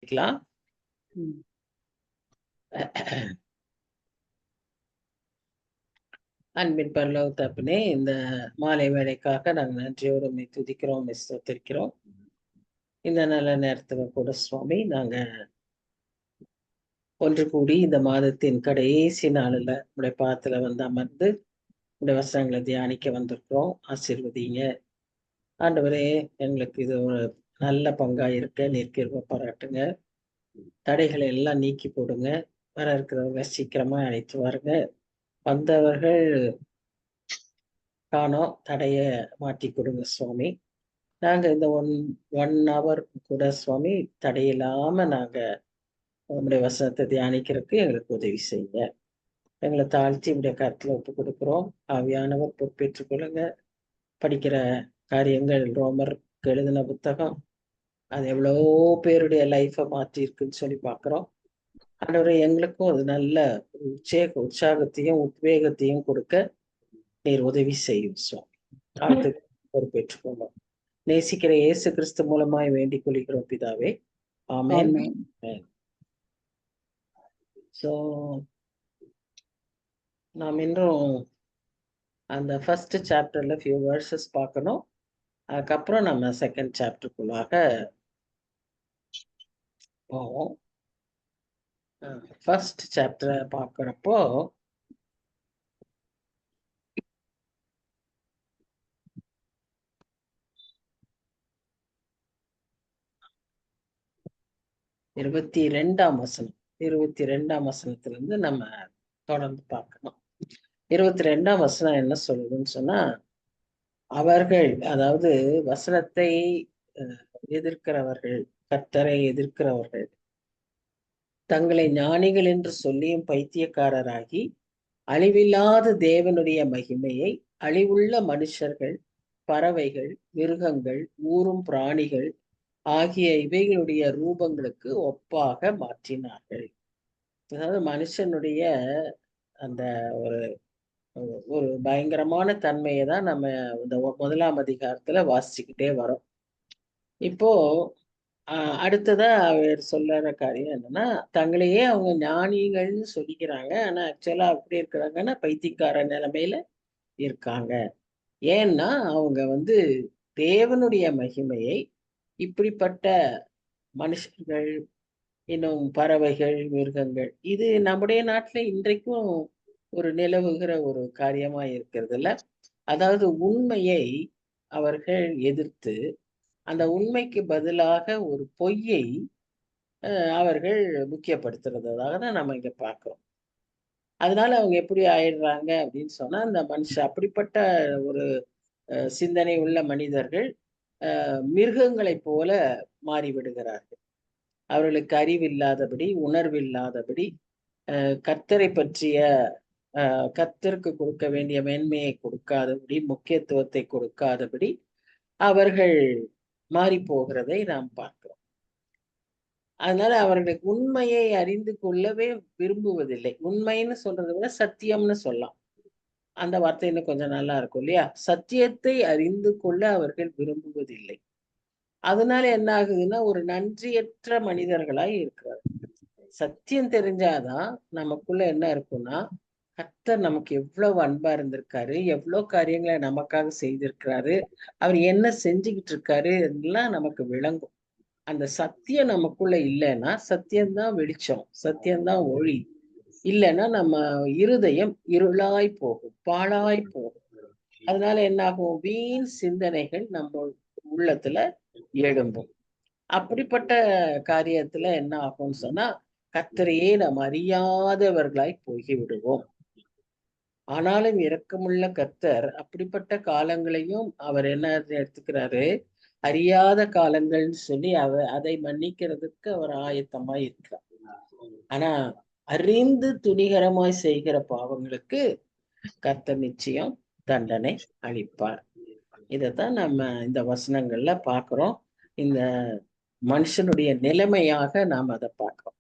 ஜெபிக்கலாம். அன்பின் பரலோக தகப்பனே, இந்த மாலை வேளைக்காக நாங்கள் நன்றியோடு உம்மை துதிக்கிறோம், ஸ்தோத்திரிக்கிறோம். இந்த நல்ல நேரத்துல கூட சுவாமி நாங்க ஒன்று கூடி இந்த மாதத்தின் கடைசி நாளில் உடைய பாதத்துல வந்து அமர்ந்து உடைய வசனங்களை தியானிக்க வந்திருக்கிறோம். ஆசீர்வதிங்க ஆண்டவரே. எங்களுக்கு இது ஒரு நல்ல பங்கா இருக்க நீர் கிருபை பாராட்டுங்க. தடைகளை எல்லாம் நீக்கி போடுங்க. வர இருக்கிறவங்க சீக்கிரமா அழைத்து வாருங்க. வந்தவர்கள் காணோம், தடைய மாற்றி கொடுங்க சுவாமி. நாங்க இந்த ஒன் ஹவர் கூட சுவாமி தடையில்லாம நாங்க உங்களுடைய வசனத்தை தியானிக்கிறதுக்கு எங்களுக்கு உதவி செய்யுங்க. எங்களை தாழ்த்தி உடைய கருத்துல ஒப்பு கொடுக்குறோம். ஆவியானவர் பொறுப்பேற்றுக் கொள்ளுங்க. படிக்கிற காரியங்கள், ரோமருக்கு எழுதின புத்தகம் அது எவ்வளவோ பேருடைய லைஃபை மாற்றி இருக்குன்னு சொல்லி பார்க்குறோம். ஆண்டவரை எங்களுக்கும் அது நல்ல உற்சாகத்தையும் உத்வேகத்தையும் கொடுக்க நீர் உதவி செய்யும் சுவாமி. தாழ்த்து பொறுப்பேற்றுக்கொள்ளும். நேசிக்கிற இயேசு கிறிஸ்து மூலமாய் வேண்டிக் கொள்கிறோம் பிதாவே, ஆமென். ஸோ நாம் இன்னும் அந்த ஃபர்ஸ்ட் சாப்டர்ல ஃபியூ வேர்சஸ் பார்க்கணும். அதுக்கப்புறம் நம்ம செகண்ட் சாப்டருக்குள்ளாக போவோம். ஃபர்ஸ்ட் சாப்டரை பார்க்குறப்போ இருபத்தி ரெண்டாம் வசனத்திலிருந்து நம்ம தொடர்ந்து பார்க்கணும். 22ஆம் வசனம் என்ன சொல்லுதுன்னு சொன்னா, அவர்கள், அதாவது வசனத்தை எதிர்க்கிறவர்கள், கர்த்தரை எதிர்க்கிறவர்கள், தங்களை ஞானிகள் என்று சொல்லியும் பைத்தியக்காரராகி அழிவில்லாத தேவனுடைய மகிமையை அழிவுள்ள மனுஷர்கள், பறவைகள், மிருகங்கள், ஊரும் பிராணிகள் ஆகிய இவைகளுடைய ரூபங்களுக்கு ஒப்பாக மாற்றினார்கள். அதாவது மனுஷனுடைய அந்த ஒரு ஒரு பயங்கரமான தன்மையை தான் நம்ம இந்த முதலாம் அதிகாரத்துல வாசிச்சுக்கிட்டே வரோம். இப்போ அடுத்ததா அவர் சொல்லுற காரியம் என்னன்னா, தங்களையே அவங்க ஞானிகள்னு சொல்லிக்கிறாங்க. ஆனா ஆக்சுவலா அப்படி இருக்கிறாங்கன்னா பைத்தியக்கார நிலைமையில இருக்காங்க. ஏன்னா அவங்க வந்து தேவனுடைய மகிமையை இப்படிப்பட்ட மனுஷர்கள், இன்னும் பறவைகள், மிருகங்கள், இது நம்முடைய நாட்டுல இன்றைக்கும் ஒரு நிலவுகிற ஒரு காரியமா இருக்கிறது இல்ல. அதாவது உண்மையை அவர்கள் எதிர்த்து அந்த உண்மைக்கு பதிலாக ஒரு பொய்யை அவர்கள் முக்கியப்படுத்துறதாக தான் நம்ம இங்க பார்க்கிறோம். அதனால அவங்க எப்படி ஆயிடுறாங்க அப்படின்னு சொன்னா, அந்த மனுஷன் அப்படிப்பட்ட ஒரு சிந்தனை உள்ள மனிதர்கள் மிருகங்களைப் போல மாறிவிடுகிறார்கள். அவர்களுக்கு அறிவில்லாதபடி, உணர்வில்லாதபடி, கர்த்தரை பற்றிய கர்த்தருக்கு கொடுக்க வேண்டிய மேன்மையை கொடுக்காதபடி, முக்கியத்துவத்தை கொடுக்காதபடி அவர்கள் மாறி போகிறதை நாம் பார்க்கிறோம். அதனால அவர்களுக்கு உண்மையை அறிந்து கொள்ளவே விரும்புவதில்லை. உண்மைன்னு சொல்றதை விட சத்தியம்னு சொல்லலாம். அந்த வார்த்தை இன்னும் கொஞ்சம் நல்லா இருக்கும் இல்லையா? சத்தியத்தை அறிந்து கொள்ள அவர்கள் விரும்புவதில்லை. அதனால என்ன ஆகுதுன்னா, ஒரு நன்றியற்ற மனிதர்களாய் இருக்கிறார். சத்தியம் தெரிஞ்சாதான் நமக்குள்ள என்ன இருக்கும்னா, கர்த்தர் நமக்கு எவ்வளவு அன்பா இருந்திருக்காரு, எவ்வளவு காரியங்களை நமக்காக செய்திருக்கிறாரு, அவர் என்ன செஞ்சுக்கிட்டு இருக்காரு எல்லாம் நமக்கு விளங்கும். அந்த சத்தியம் நமக்குள்ள இல்லைன்னா, சத்தியம்தான் வெளிச்சம், சத்தியம்தான் ஒளி. இல்லைன்னா நம்ம இருதயம் இருளாய் போகும், பாழாய் போகும். அதனால என்ன ஆகும்? வீண் சிந்தனைகள் நம்ம உள்ளத்துல எழும்பும். அப்படிப்பட்ட காரியத்துல என்ன ஆகும்னு சொன்னா, கர்த்தரையே நாம் அறியாதவர்களாய் போய்விடுவோம். ஆனாலும் இரக்கமுள்ள கர்த்தர் அப்படிப்பட்ட காலங்களையும் அவர் என்ன எடுத்துக்கிறாரு, அறியாத காலங்கள்னு சொல்லி அதை மன்னிக்கிறதுக்கு அவர் ஆயத்தமாய் இருக்கிறார். ஆனா அறிந்து துணிகரமாய் செய்கிற பாவங்களுக்கு கர்த்தர் நிச்சயம் தண்டனை அளிப்பார். இதைத்தான் நம்ம இந்த வசனங்கள்ல பார்க்கிறோம். இந்த மனுஷனுடைய நிலைமையாக நாம் அதை பார்க்கிறோம்.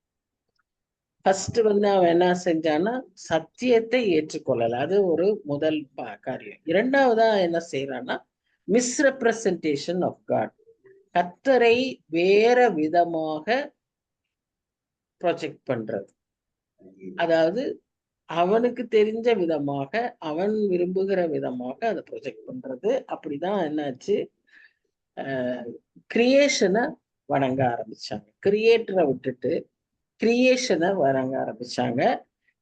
ஃபர்ஸ்ட் வந்து அவன் என்ன செஞ்சான்னா, சத்தியத்தை ஏற்றுக்கொள்ளல. அது ஒரு முதல் காரியம். இரண்டாவதா என்ன செய்யறான்னா, மிஸ்ரெப்ரசன்டேஷன் ஆஃப் காட். கர்த்தரை வேற விதமாக ப்ரொஜெக்ட் பண்றது. அதாவது அவனுக்கு தெரிஞ்ச விதமாக, அவன் விரும்புகிற விதமாக அதை ப்ரொஜெக்ட் பண்றது. அப்படிதான் என்னாச்சு, கிரியேஷனை வணங்க ஆரம்பிச்சாங்க. கிரியேட்டரை விட்டுட்டு கிரியேஷனை வணங்க ஆரம்பிச்சாங்க.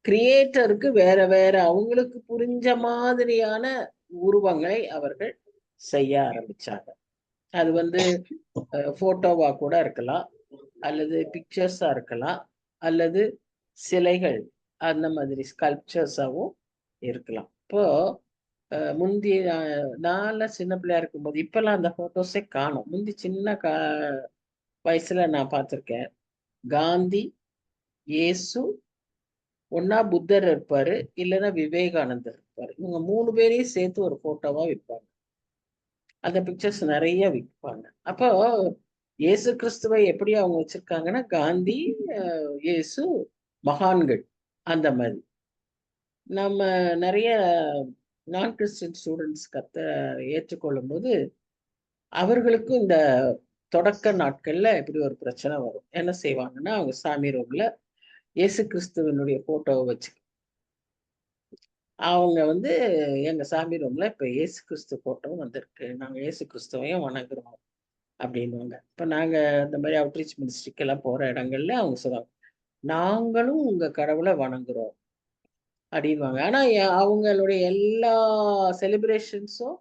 கிரியேட்டருக்கு வேற வேற அவங்களுக்கு புரிஞ்ச மாதிரியான உருவங்களை அவர்கள் செய்ய ஆரம்பிச்சாங்க. அது வந்து போட்டோவா கூட இருக்கலாம், அல்லது பிக்சர்ஸா இருக்கலாம், அல்லது சிலைகள் அந்த மாதிரி ஸ்கல்ப்சர்ஸாவும் இருக்கலாம். இப்போ முந்தி நான் சின்ன பிள்ளையா இருக்கும்போது, இப்பெல்லாம் அந்த போட்டோஸே காணும். முந்தி சின்ன வயசுல நான் பார்த்திருக்கேன். காந்தி, இயேசு, ஒன்னா புத்தர் இருப்பாரு, இல்லைன்னா விவேகானந்தர் இருப்பாரு. இவங்க 3 பேரையும் சேர்த்து ஒரு போட்டோவா விற்பாங்க. அந்த பிக்சர்ஸ் நிறைய விற்பாங்க. அப்போ இயேசு கிறிஸ்துவை எப்படி அவங்க வச்சிருக்காங்கன்னா, காந்தி, இயேசு, மகான்கள் அந்த மாதிரி. நம்ம நிறைய நான் கிறிஸ்டியன் ஸ்டூடெண்ட்ஸ் ஏற்றுக்கொள்ளும் போது அவர்களுக்கும் இந்த தொடக்க நாட்கள்ல இப்படி ஒரு பிரச்சனை வரும். என்ன செய்வாங்கன்னா, அவங்க சாமி ரூம்ல இயேசு கிறிஸ்துவனுடைய போட்டோவை வச்சு அவங்க வந்து எங்க சாமி ரூம்ல இப்ப இயேசு கிறிஸ்து போட்டோ வந்திருக்கு, நாங்க இயேசு கிறிஸ்துவையும் வணங்குறோம் அப்படின்னுவாங்க. இப்ப நாங்க இந்த மாதிரி அவுட்ரீச் மினிஸ்ட்ரிக்கு எல்லாம் போற இடங்கள்ல அவங்க சொல்லுவாங்க, நாங்களும் உங்க கடவுளை வணங்குறோம் அப்படின்வாங்க. ஆனா அவங்களுடைய எல்லா செலிப்ரேஷன்ஸும்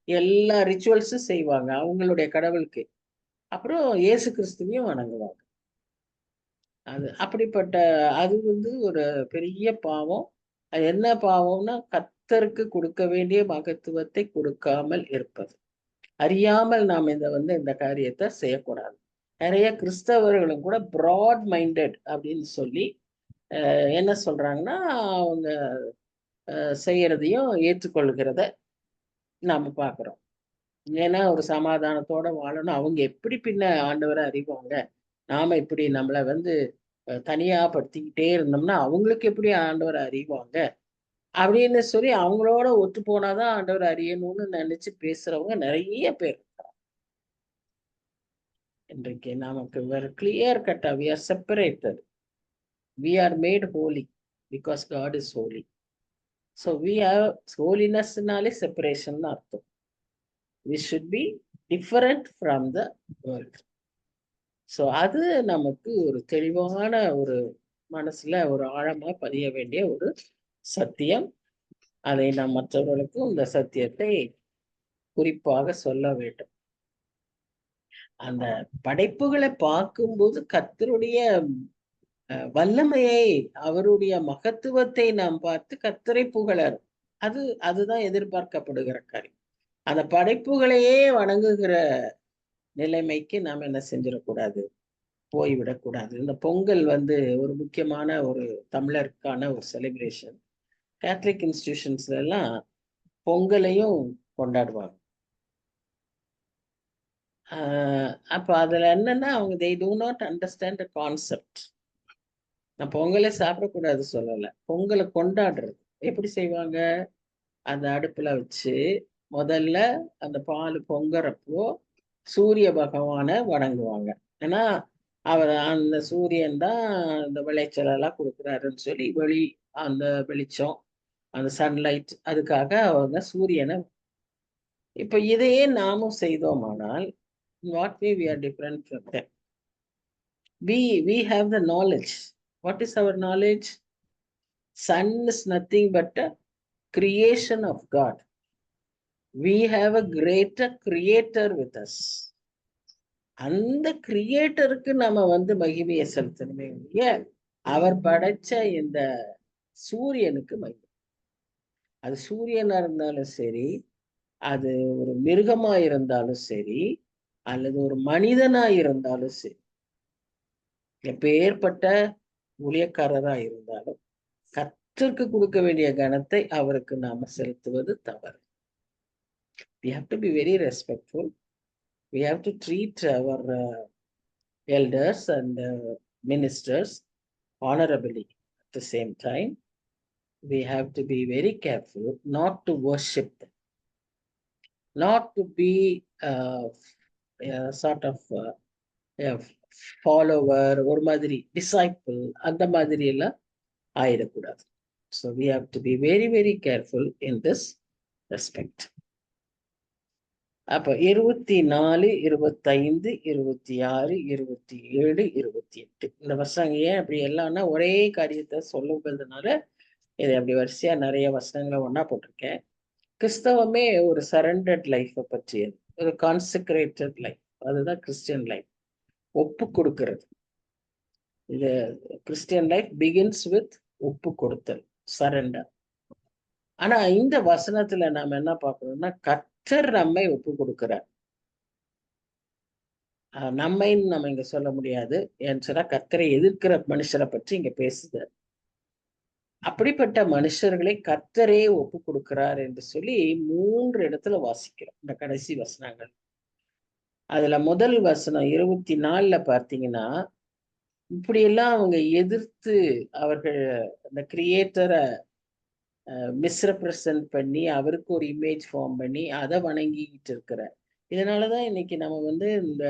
எல்லா ரிச்சுவல்ஸும் செய்வாங்க அவங்களுடைய கடவுளுக்கு. அப்புறம் இயேசு கிறிஸ்துவையும் வணங்குவாங்க. அப்படிப்பட்ட அது வந்து ஒரு பெரிய பாவம். அது என்ன பாவம்னா, கர்த்தருக்கு கொடுக்க வேண்டிய மகத்துவத்தை கொடுக்காமல் இருப்பது. அறியாமல் நாம் இந்த காரியத்தை செய்யக்கூடாது. நிறைய கிறிஸ்தவர்களும் கூட ப்ராட் மைண்டட் அப்படின்னு சொல்லி என்ன சொல்றாங்கன்னா, அவங்க செய்யறதையும் ஏற்றுக்கொள்கிறத நாம பார்க்கிறோம். ஏன்னா ஒரு சமாதானத்தோட வாழணும். அவங்க எப்படி பின்ன ஆண்டவரை அறிவாங்க? நாம இப்படி நம்மளை தனியா படுத்திக்கிட்டே இருந்தோம்னா அவங்களுக்கு எப்படி ஆண்டவரை அறிவாங்க அப்படின்னு சொல்லி அவங்களோட ஒத்து போனாதான் ஆண்டவர் அறியணும்னு நினைச்சு பேசுறவங்க நிறைய பேர். இன்றைக்கு நமக்கு வேற கிளியர் கட்டா we are separated, we are made holy because God is holy. So we have holinessனாலே separation அர்த்தம். We should be different from the world. So அது நமக்கு ஒரு தெளிவான ஒரு மனசுல ஒரு ஆழமா பதிய வேண்டிய ஒரு சத்தியம். அதை நாம் மற்றவர்களுக்கும் இந்த சத்தியத்தை குறிப்பாக சொல்ல வேண்டும். அந்த படைப்புகளை பார்க்கும்போது கர்த்தருடைய வல்லமையை, அவருடைய மகத்துவத்தை நாம் பார்த்து கர்த்தரை புகழணும். அதுதான் எதிர்பார்க்கப்படுகிற காரியம். அந்த படைப்புகளையே வணங்குகிற நிலைமைக்கு நாம் என்ன செஞ்சிடக்கூடாது, போய்விடக்கூடாது. இந்த பொங்கல் ஒரு முக்கியமான ஒரு தமிழருக்கான ஒரு செலிப்ரேஷன். கேத்தலிக் இன்ஸ்டிடியூஷன்ஸ்ல எல்லாம் பொங்கலையும் கொண்டாடுவாங்க. அப்ப அதுல என்னன்னா, அவங்க they do not understand the concept. நான் பொங்கலை சாப்பிடக்கூடாது சொல்லல, பொங்கலை கொண்டாடுறது எப்படி செய்வாங்க. அந்த அடுப்புல வச்சு முதல்ல அந்த பால் பொங்கறப்போ சூரிய பகவானை வணங்குவாங்க. ஏன்னா அவர் அந்த சூரியன் தான் அந்த விளைச்சல் எல்லாம் கொடுக்குறாருன்னு சொல்லி அந்த வெளிச்சம், அந்த சன்லைட், அதுக்காக அவங்க சூரியனை. இப்ப இதையே நாமும் செய்தோமானால், what way we are different from them? We have the knowledge. What is our knowledge? Sun is nothing but a creation of God. We have a greater creator with us. அந்த கிரியேட்டருக்கு நம்ம மகிமையை செலுத்தணுமே, அவர் படைச்ச இந்த சூரியனுக்கு மகிமை. அது சூரியனா இருந்தாலும் சரி, அது ஒரு மிருகமா இருந்தாலும் சரி, அல்லது ஒரு மனிதனா இருந்தாலும் சரி, எப்பேற்பட்ட ஊழியக்காரரா இருந்தாலும் கர்த்தருக்கு கொடுக்க வேண்டிய கனத்தை அவருக்கு நாம செலுத்துவது தவறு. We have to be very respectful. We have to treat our elders and ministers honorably. At the same time, we have to be very careful not to worship them, not to be sort of follower, ஒரு மாதிரி disciple, அந்த மாதிரி எல்லாம் ஆயிடக்கூடாது. So we have to be very very careful in this respect. அப்ப 24, 25, 26, 27, 28 இந்த வசனங்க ஏன் அப்படி எல்லாம்னா ஒரே காரியத்தை சொல்லுங்கிறதுனால இதை அப்படி வரிசையா நிறைய வசனங்களை ஒன்னா போட்டிருக்கேன். கிறிஸ்தவமே ஒரு சரண்டர்ட் லைஃப்பை பற்றியது, ஒரு கான்செக்ரேட்டட் லைஃப். அதுதான் கிறிஸ்டியன் லைஃப், ஒப்பு கொடுக்கிறது. இது கிறிஸ்டியன் லைஃப் பிகின்ஸ் வித் ஒப்பு கொடுத்தல், சரண்டர். ஆனா இந்த வசனத்துல நாம என்ன பார்க்கணும்னா, கர்த்தர் நம்மை ஒப்பு கொடுக்கிறார். நம்மைன்னு நம்ம இங்க சொல்ல முடியாது, ஏன்னு சொன்னா கர்த்தரை எதிர்க்கிற மனுஷரை பற்றி இங்க பேசுது. அப்படிப்பட்ட மனுஷர்களை கர்த்தரே ஒப்பு கொடுக்கிறார் என்று சொல்லி 3 இடத்துல வாசிக்கிறோம் இந்த கடைசி வசனங்கள். அதுல முதல் வசனம் 24ல பார்த்தீங்கன்னா, இப்படியெல்லாம் அவங்க எதிர்த்து அவர்கள் அந்த கிரியேட்டரை மிஸ்ரெப்ரசன்ட் பண்ணி அவருக்கு ஒரு இமேஜ் ஃபார்ம் பண்ணி அதை வணங்கிக்கிட்டு இருக்கிற. இதனாலதான் இன்னைக்கு நம்ம இந்த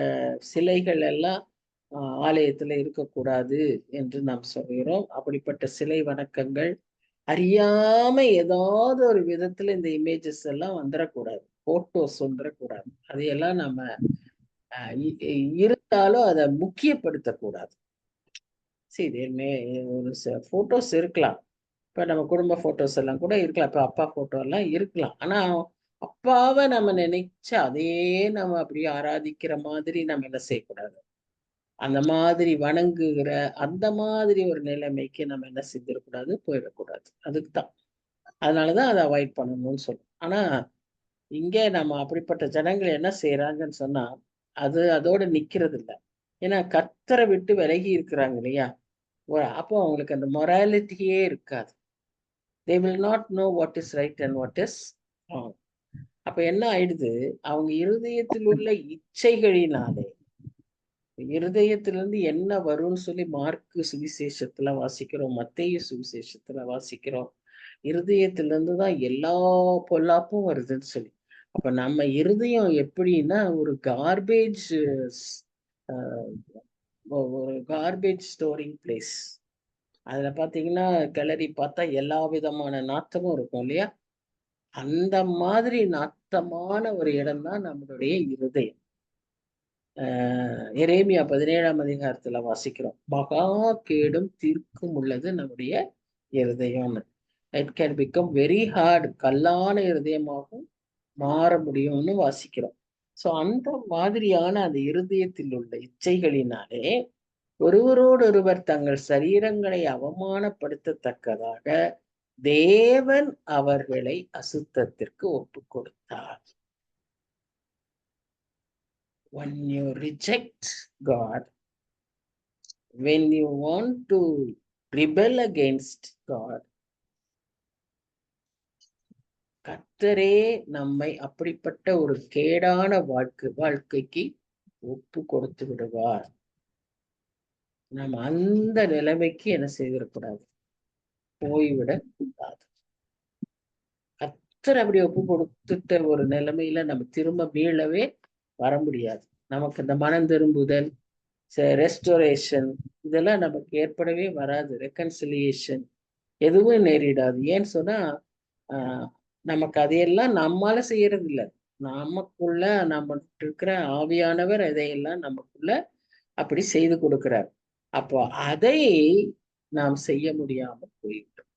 சிலைகள் எல்லாம் ஆலயத்துல இருக்கக்கூடாது என்று நாம் சொல்கிறோம். அப்படிப்பட்ட சிலை வணக்கங்கள் அறியாம ஏதாவது ஒரு விதத்துல இந்த இமேஜஸ் எல்லாம் வந்துடக்கூடாது, போட்டோஸ் வந்துடக்கூடாது. அதையெல்லாம் நம்ம இருந்தாலும் அதை முக்கியப்படுத்தக்கூடாது. சரி, ஒரு போட்டோஸ் இருக்கலாம். இப்ப நம்ம குடும்ப போட்டோஸ் எல்லாம் கூட இருக்கலாம். இப்ப அப்பா போட்டோ எல்லாம் இருக்கலாம். ஆனா அப்பாவை நம்ம நினைச்சு அதே நம்ம அப்படியே ஆராதிக்கிற மாதிரி நம்ம என்ன செய்யக்கூடாது, அந்த மாதிரி வணங்குகிற அந்த மாதிரி ஒரு நிலைமைக்கு நம்ம என்ன செஞ்சிடக்கூடாது, போயிடக்கூடாது. அதுக்குதான், அதனாலதான் அதை அவாய்ட் பண்ணணும்னு சொல்றோம். ஆனா இங்க நம்ம அப்படிப்பட்ட ஜனங்கள் என்ன செய்யறாங்கன்னு சொன்னா, அதோட நிக்கிறது இல்லை. ஏன்னா கர்த்தரை விட்டு விலகி இருக்கிறாங்க இல்லையா, அப்போ அவங்களுக்கு அந்த மொராலிட்டியே இருக்காது. they will not know what is right and what is wrong. அப்ப என்ன ஆயிடுது, அவங்க இருதயத்தில் உள்ள இச்சைகளினாலே, இருதயத்திலிருந்து என்ன வரும்னு சொல்லி மார்க்கு சுவிசேஷத்துல வாசிக்கிறோம், மத்தேயு சுவிசேஷத்துல வாசிக்கிறோம். இருதயத்திலிருந்து தான் எல்லா பொல்லாப்பும் வருதுன்னு சொல்லி. அப்ப நம்ம இருதயம் எப்படின்னா ஒரு கார்பேஜ், ஒரு கார்பேஜ் ஸ்டோரிங் பிளேஸ். அதுல பாத்தீங்கன்னா கிளறி பார்த்தா எல்லா விதமான நாட்டமும் இருக்கும் இல்லையா, அந்த மாதிரி நாட்டமான ஒரு இடம் தான் நம்மளுடைய இருதயம். எரேமியா 17ஆம் அதிகாரத்துல வாசிக்கிறோம், மகா கேடும் தீர்க்கும் உள்ளது நம்முடைய இருதயம். It can become very hard, கல்லான இருதயமாகவும் மாற முடியும்னு வாசிக்கிறோம். சோ அந்த மாதிரியான அந்த இருதயத்தில் உள்ள இச்சைகளினாலே ஒருவரோடொருவர் தங்கள் சரீரங்களை அவமானப்படுத்தத்தக்கதாக தேவன் அவர்களை அசுத்தத்திற்கு ஒப்பு கொடுத்தார். When you reject God, when you want to rebel against God, கர்த்தரே நம்மை அப்படிப்பட்ட ஒரு கேடான வாழ்க்கைக்கு ஒப்பு கொடுத்து விடுவார். நம்ம அந்த நிலைமைக்கு என்ன செய்திடக்கூடாது, போய்விடக் கூடாது. கர்த்தர் அப்படி ஒப்பு கொடுத்துட்ட ஒரு நிலைமையில நம்ம திரும்ப மீளவே வர முடியாது. நமக்கு இந்த மனம் திரும்புதல், ரெஸ்டோரேஷன், இதெல்லாம் நமக்கு ஏற்படவே வராது. ரெக்கன்சிலியேஷன் எதுவும் நேரிடாது. ஏன்னு சொன்னா நமக்கு அதையெல்லாம் நம்மால செய்யறது இல்லை. நமக்குள்ள நம்ம இருக்கிற ஆவியானவர் அதையெல்லாம் நமக்குள்ள அப்படி செய்து கொடுக்கிறார். அப்போ அதை நாம் செய்ய முடியாம போயிட்டோம்.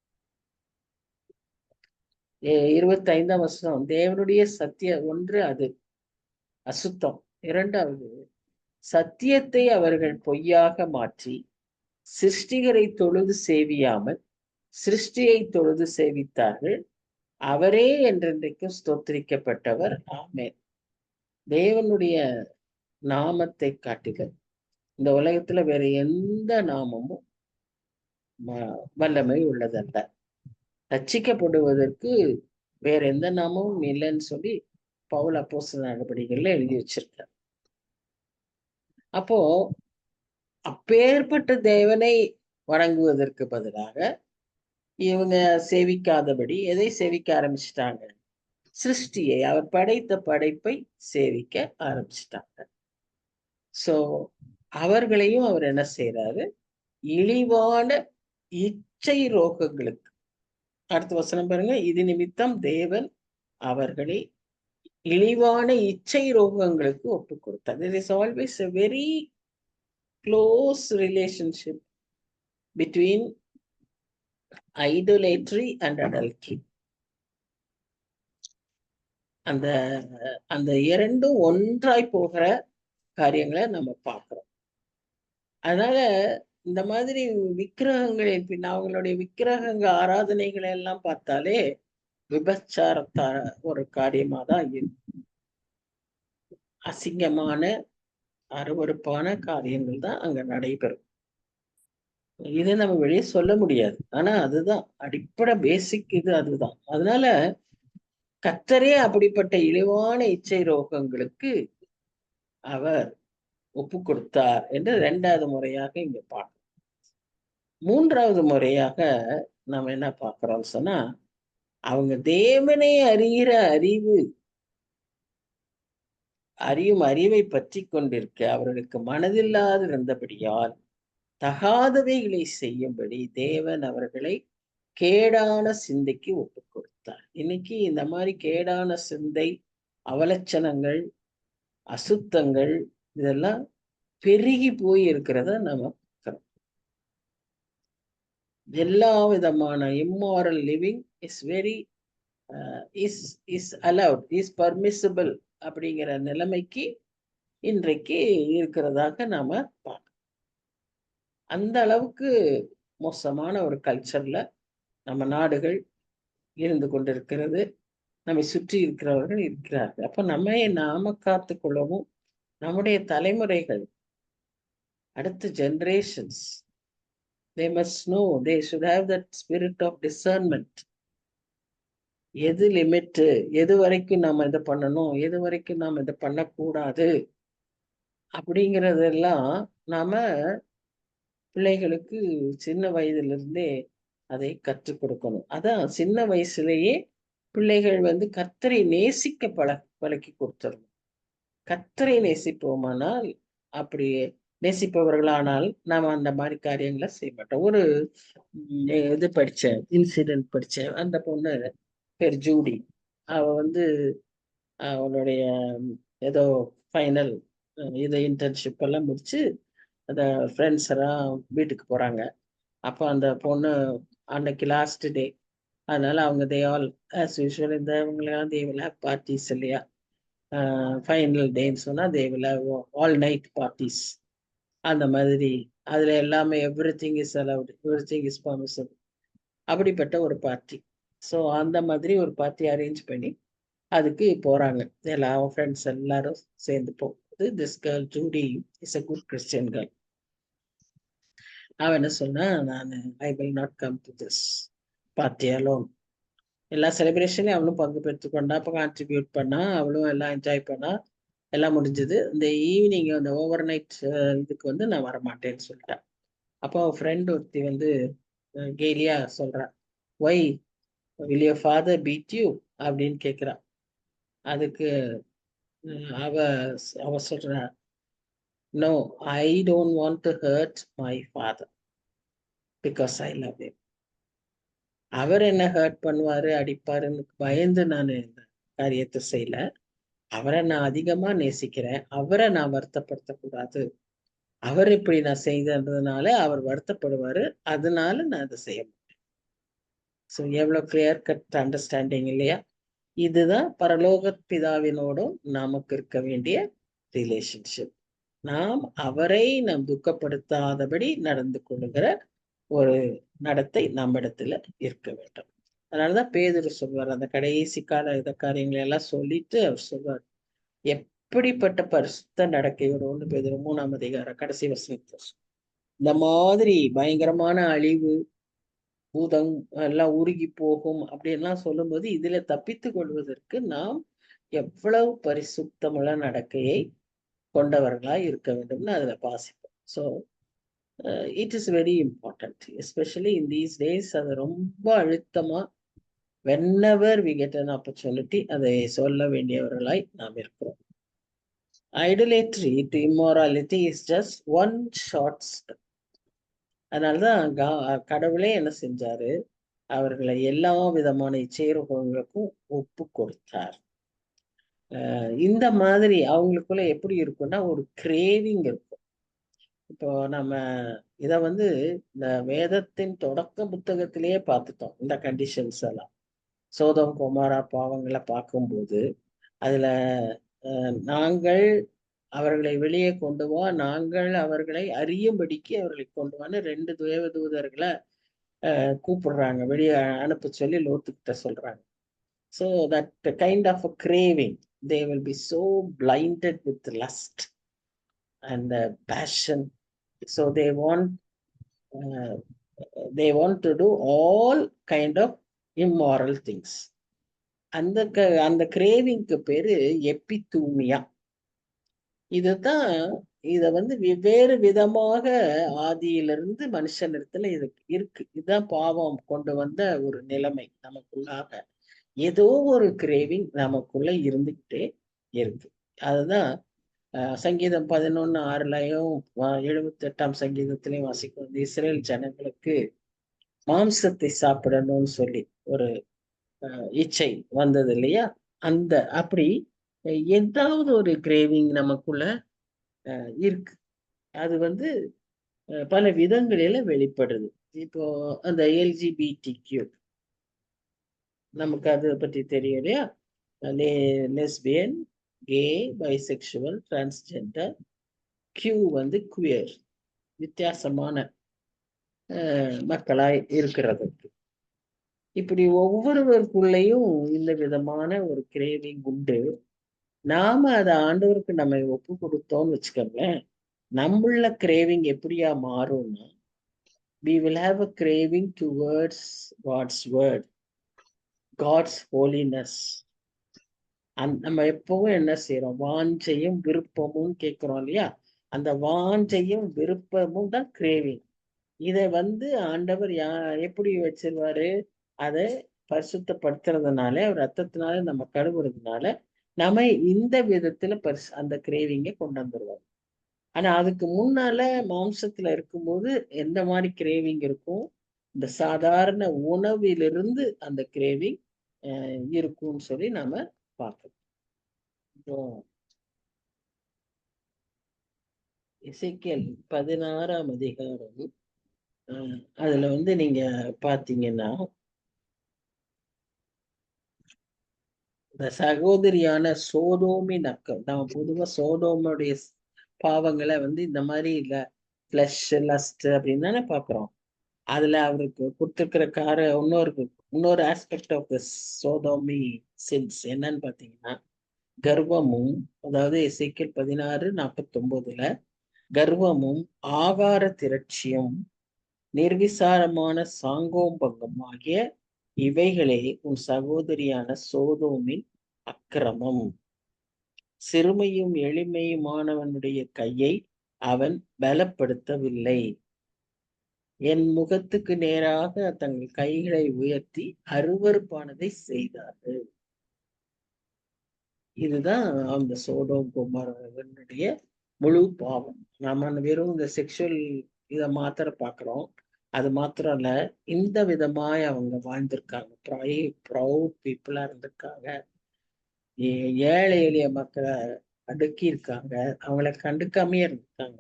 25ஆம் வசனம், தேவனுடைய சத்திய ஒன்று அது அசுத்தம், இரண்டாவது சத்தியத்தை அவர்கள் பொய்யாக மாற்றி சிருஷ்டிகரை தொழுது சேவியாமல் சிருஷ்டியை தொழுது சேவித்தார்கள், அவரே என்றென்றைக்கும் ஸ்தோத்திரிக்கப்பட்டவர், ஆமென். தேவனுடைய நாமத்தை காட்டுக இந்த உலகத்துல வேற எந்த நாமமும் வல்லமை உள்ளதல்ல. ரட்சிக்கப்படுவதற்கு வேற எந்த நாமமும் இல்லைன்னு சொல்லி பவுல் அப்போஸ்தலர் நடபடிகள்ல எழுதி வச்சிருக்கார். அப்போ அப்பேற்பட்ட தேவனை வணங்குவதற்கு பதிலாக இவங்க சேவிக்காதபடி எதை சேவிக்க ஆரம்பிச்சிட்டாங்க, சிருஷ்டியை, அவர் படைத்த படைப்பை சேவிக்க ஆரம்பிச்சிட்டாங்க. சோ அவர்களையும் அவர் என்ன செய்யறாரு, இழிவான இச்சை ரோகங்களுக்கு, அடுத்த வசனம் பாருங்க, இது நிமித்தம் தேவன் அவர்களை இழிவான இச்சை ரோகங்களுக்கு ஒப்பு கொடுத்தார். There is always a very close relationship between idolatry and adultery. அந்த அந்த இரண்டும் ஒன்றாய் போகிற காரியங்களை நம்ம பார்க்கிறோம். அதனால இந்த மாதிரி விக்கிரகங்களின் பின் அவங்களுடைய விக்கிரகங்க ஆராதனைகளை எல்லாம் பார்த்தாலே விபச்சாரத்தார ஒரு காரியமா தான் இருக்கும். அசிங்கமான அருவருப்பான காரியங்கள் தான் அங்க நடைபெறும். இதை நம்ம வெளியே சொல்ல முடியாது. ஆனா அதுதான் அடிப்படை பேசிக், இது அதுதான். அதனால கர்த்தரே அப்படிப்பட்ட இழிவான இச்சை ரோகங்களுக்கு அவர் ஒப்பு கொடுத்தார் என்று 2வது முறையாக இங்க பார்க்கிறோம். 3வது முறையாக நம்ம என்ன பார்க்கிறோம் சொன்னா, அவங்க தேவனை அறியும் அறிவை பற்றி கொண்டிருக்க அவர்களுக்கு மனதில்லாது இருந்தபடியால் தகாதவைகளை செய்யும்படி தேவன் அவர்களை கேடான சிந்தைக்கு ஒப்பு கொடுத்தார். இன்னைக்கு இந்த மாதிரி கேடான சிந்தை, அவலட்சணங்கள், அசுத்தங்கள் இதெல்லாம் பெருகி போய் இருக்கிறத நம்ம பார்க்கிறோம். எல்லா விதமான immoral living is very is allowed, is permissible அப்படிங்கிற நிலைமைக்கு இன்றைக்கு இருக்கிறதாக நாம பார்க்கிறோம். அந்த அளவுக்கு மோசமான ஒரு கல்ச்சர்ல நம்ம நாடுகள் இருந்து கொண்டிருக்கிறது. நம்மை சுற்றி இருக்கிறவர்கள் இருக்கிறார்கள். அப்ப நாம காத்து கொள்ளவும், நம்முடைய தலைமுறைகள், அடுத்த generations, they must know, they should have that spirit of discernment. எது லிமிட், எது வரைக்கும் நாம இதை பண்ணணும், எது வரைக்கும் நாம இதை பண்ணக்கூடாது அப்படிங்கிறதெல்லாம் நாம பிள்ளைகளுக்கு சின்ன வயதிலிருந்தே அதை கற்றுக் கொடுக்கணும். அதான் சின்ன வயசுலேயே பிள்ளைகள் கர்த்தரை நேசிக்க பழக்கி கொடுத்துடணும். கர்த்தரை நேசிப்போமானால், அப்படி நேசிப்பவர்களானால் நாம அந்த மாதிரி காரியங்களை செய்ய மாட்டோம். ஒரு இது படிச்சேன், இன்சிடென்ட் படிச்சேன். அந்த பொண்ணு பேர் ஜூடி. அவ அவளுடைய ஏதோ ஃபைனல் இது இன்டர்ன்ஷிப் எல்லாம் முடிச்சு அந்த ஃப்ரெண்ட்ஸ் எல்லாம் வீட்டுக்கு போறாங்க. அப்போ அந்த பொண்ணு அன்னைக்கு லாஸ்ட் டே, அதனால அவங்க தே ஆல் ஆஸ் யூஷுவல் இந்த இவங்களெல்லாம் தே வில் ஹேவ் பார்ட்டிஸ் இல்லையா, ஃபைனல் டேன்னு சொன்னா they will have all night parties. அந்த மாதிரி அதுல எல்லாமே every thing is allowed, every thing is permissible, அப்படிப்பட்ட ஒரு பார்ட்டி. ஸோ அந்த மாதிரி ஒரு பார்ட்டி அரேஞ்ச் பண்ணி அதுக்கு போறாங்க. எல்லா ஃப்ரெண்ட்ஸ் எல்லாரும் சேர்ந்து போகுது. This girl Judy is a good Christian girl. அவன் என்ன சொன்னா, நான் I will not come to this party alone. எல்லா செலிப்ரேஷன்லையும் அவளும் பங்கு பெற்றுக்கொண்டா, அப்போ கான்ட்ரிபியூட் பண்ணா, அவளும் எல்லாம் என்ஜாய் பண்ணா, எல்லாம் முடிஞ்சது. இந்த ஈவினிங் அந்த ஓவர் நைட் இதுக்கு நான் வரமாட்டேன்னு சொல்லிட்டேன். அப்போ அவன் ஃப்ரெண்ட் ஒருத்தி கேலியா சொல்றான், Y will your father beat you அப்படின்னு கேட்குறான். அதுக்கு அவ சொல்றா, no, I don't want to hurt my father because I love him. அவர் என்ன ஹர்ட் பண்ணுவாரு, அடிப்பாருன்னு பயந்து நான் இந்த காரியத்தை செய்யல. அவரை நான் அதிகமா நேசிக்கிறேன். அவரை நான் வருத்தப்படுத்தக்கூடாது. அவர் இப்படி நான் செய்ததுனால அவர் வருத்தப்படுவாரு, அதனால நான் அதை செய்ய மாட்டேன். ஸோ எவ்வளவு கிளியர் கட் அண்டர்ஸ்டாண்டிங் இல்லையா? இதுதான் பரலோக பிதாவினோடும் நமக்கு இருக்க வேண்டிய ரிலேஷன்ஷிப். நாம் அவரை துக்கப்படுத்தாதபடி நடந்து கொள்ளுகிற ஒரு நடத்தை நம்மிடத்துல இருக்க வேண்டும். அதனாலதான் பேதுரு சொல்வார், அந்த கடைசி கால காரியங்களை எல்லாம் சொல்லிட்டு அவர் சொல்வார், எப்படிப்பட்ட பரிசுத்த நடக்கையோடு. பேதுரு 3ஆம் அதிகாரம் கடைசி வசனத்தை, இந்த மாதிரி பயங்கரமான அழிவு, பூதம் எல்லாம் உருகி போகும் அப்படின்லாம் சொல்லும்போது இதுல தப்பித்து கொள்வதற்கு நாம் எவ்வளவு பரிசுத்தமுள்ள நடக்கையை கொண்டவர்களாய் இருக்க வேண்டும்னு அதுல வாசிப்போம். So it is very important, especially in these days. அது ரொம்ப அழுத்தமா whenever we get an opportunity அதை சொல்ல வேண்டியவர்களாய் நாம் இருக்கிறோம். Idolatry to immorality is just one short step. அதனாலதான் கடவுளே என்ன செஞ்சாரு, அவர்களை எல்லா விதமான இச்சைகளுக்கும் ஒப்பு கொடுத்தார். இந்த மாதிரி அவங்களுக்குள்ள எப்படி இருக்கும்னா ஒரு கிரேவிங் இருக்கும். இப்போ நம்ம இத வந்து இந்த வேதத்தின் தொடக்க புத்தகத்திலேயே பார்த்துட்டோம். இந்த கண்டிஷன்ஸ் எல்லாம் சோதோம் கொமோரா பாவங்களை பார்க்கும்போது அதுல நாங்கள் அவர்களை வெளியே கொண்டு வா, நாங்கள் அவர்களை அறியும்படிக்கு அவர்களை கொண்டு வான்னு 2 தேவதூதர்களை கூப்பிடுறாங்க, வெளியே அனுப்ப சொல்லி லோத்துக்கிட்ட சொல்றாங்க. So that kind of a craving, they will be so blinded with lust and passion. So they want to do all kind of immoral things. அந்த கிரேவிங்க்கு பேரு எப்பித்தூமியா. இதுதான் இத வந்து வெவ்வேறு விதமாக ஆதியிலிருந்து மனுஷனிடத்துல இது இருக்கு. இதுதான் பாவம் கொண்டு வந்த ஒரு நிலைமை. நமக்குள்ளாக ஏதோ ஒரு கிரேவிங் நமக்குள்ள இருந்துகிட்டே இருக்கு. அதுதான் சங்கீதம் 11:6 78ஆம் சங்கீதத்திலையும் வாசிக்கும், இஸ்ரேல் ஜனங்களுக்கு மாம்சத்தை சாப்பிடணும்னு சொல்லி ஒரு இச்சை வந்தது இல்லையா? அந்த அப்படி ஏதாவது ஒரு கிரேவிங் நமக்குள்ள இருக்கு. அது வந்து பல விதங்களில வெளிப்படுது. இப்போ அந்த எல்ஜிபிடிக்யூ நமக்கு அதை பற்றி தெரியும் இல்லையா? Lesbian, gay, bisexual, transgender, Q வந்து குயர், வித்தியாசமான மக்களாய் இருக்கிறதுக்கு. இப்படி ஒவ்வொருவருக்குள்ளேயும் இந்த விதமான ஒரு கிரேவிங் உண்டு. நாம அதை ஆண்டவருக்கு நம்ம ஒப்பு கொடுத்தோம்னு வச்சுக்கோங்களேன், நம்மள கிரேவிங் எப்படியா மாறும்னா, we will have a craving towards God's word, God's holiness. நம்ம எப்பவும் என்ன செய்யறோம், வாஞ்சையும் விருப்பமும் கேட்கிறோம் இல்லையா? அந்த வாஞ்சையும் விருப்பமும் தான் கிரேவிங். இதை வந்து ஆண்டவர் எப்படி வச்சிருவாரு, அதை பரிசுத்தப்படுத்துறதுனால, ரத்தத்தினால நம்ம கழுவுறதுனால நம்ம இந்த விதத்துல அந்த கிரேவிங்க கொண்டு வந்துருவாரு. ஆனா அதுக்கு முன்னால மாம்சத்துல இருக்கும்போது எந்த மாதிரி கிரேவிங் இருக்கும், இந்த சாதாரண உணவிலிருந்து அந்த கிரேவிங் இருக்கும்னு சொல்லி நாம பார்க்கணும். எசேக்கியேல் 16ஆம் அதிகாரம், அதுல வந்து நீங்க பாத்தீங்கன்னா, இந்த சகோதரியான சோதோமின் அக்கம், நம்ம பொதுவா சோதோமுடைய பாவங்களை வந்து இந்த மாதிரி இல்ல பிளஷ் லஸ்ட் அப்படின்னு தானே பாக்குறோம். அதுல அவருக்கு கொடுத்துருக்கிற இன்னொரு ஆஸ்பெக்ட் ஆஃப் த சோதோமி சின்ஸ் என்னன்னு பாத்தீங்கன்னா, கர்வமும், அதாவது எசேக்கியேல் 16:49 கர்வமும் ஆகார திரட்சியும் நிர்விசாரமான சாங்கோம்பங்கம் ஆகிய இவைகளே உன் சகோதரியான சோதோமின் அக்கிரமம். சிறுமையும் எளிமையுமானவனுடைய கையை அவன் பலப்படுத்தவில்லை. என் முகத்துக்கு நேராக தங்கள் கைகளை உயர்த்தி அருவருப்பானதை செய்தார்கள். இதுதான் அந்த சோதோம் குமாரனுடைய முழு பாவம். நாம வெறும் இந்த செக்ஷுவல் இதை மாத்திர பாக்குறோம். அது மாத்திரம் இல்ல, இந்த விதமாய் அவங்க வாழ்ந்திருக்காங்க. ப்ரௌட் பீப்புளா இருந்திருக்காங்க. ஏழை எளிய மக்களை அடுக்கி இருக்காங்க. அவங்கள கண்டுக்காமே இருந்திருக்காங்க.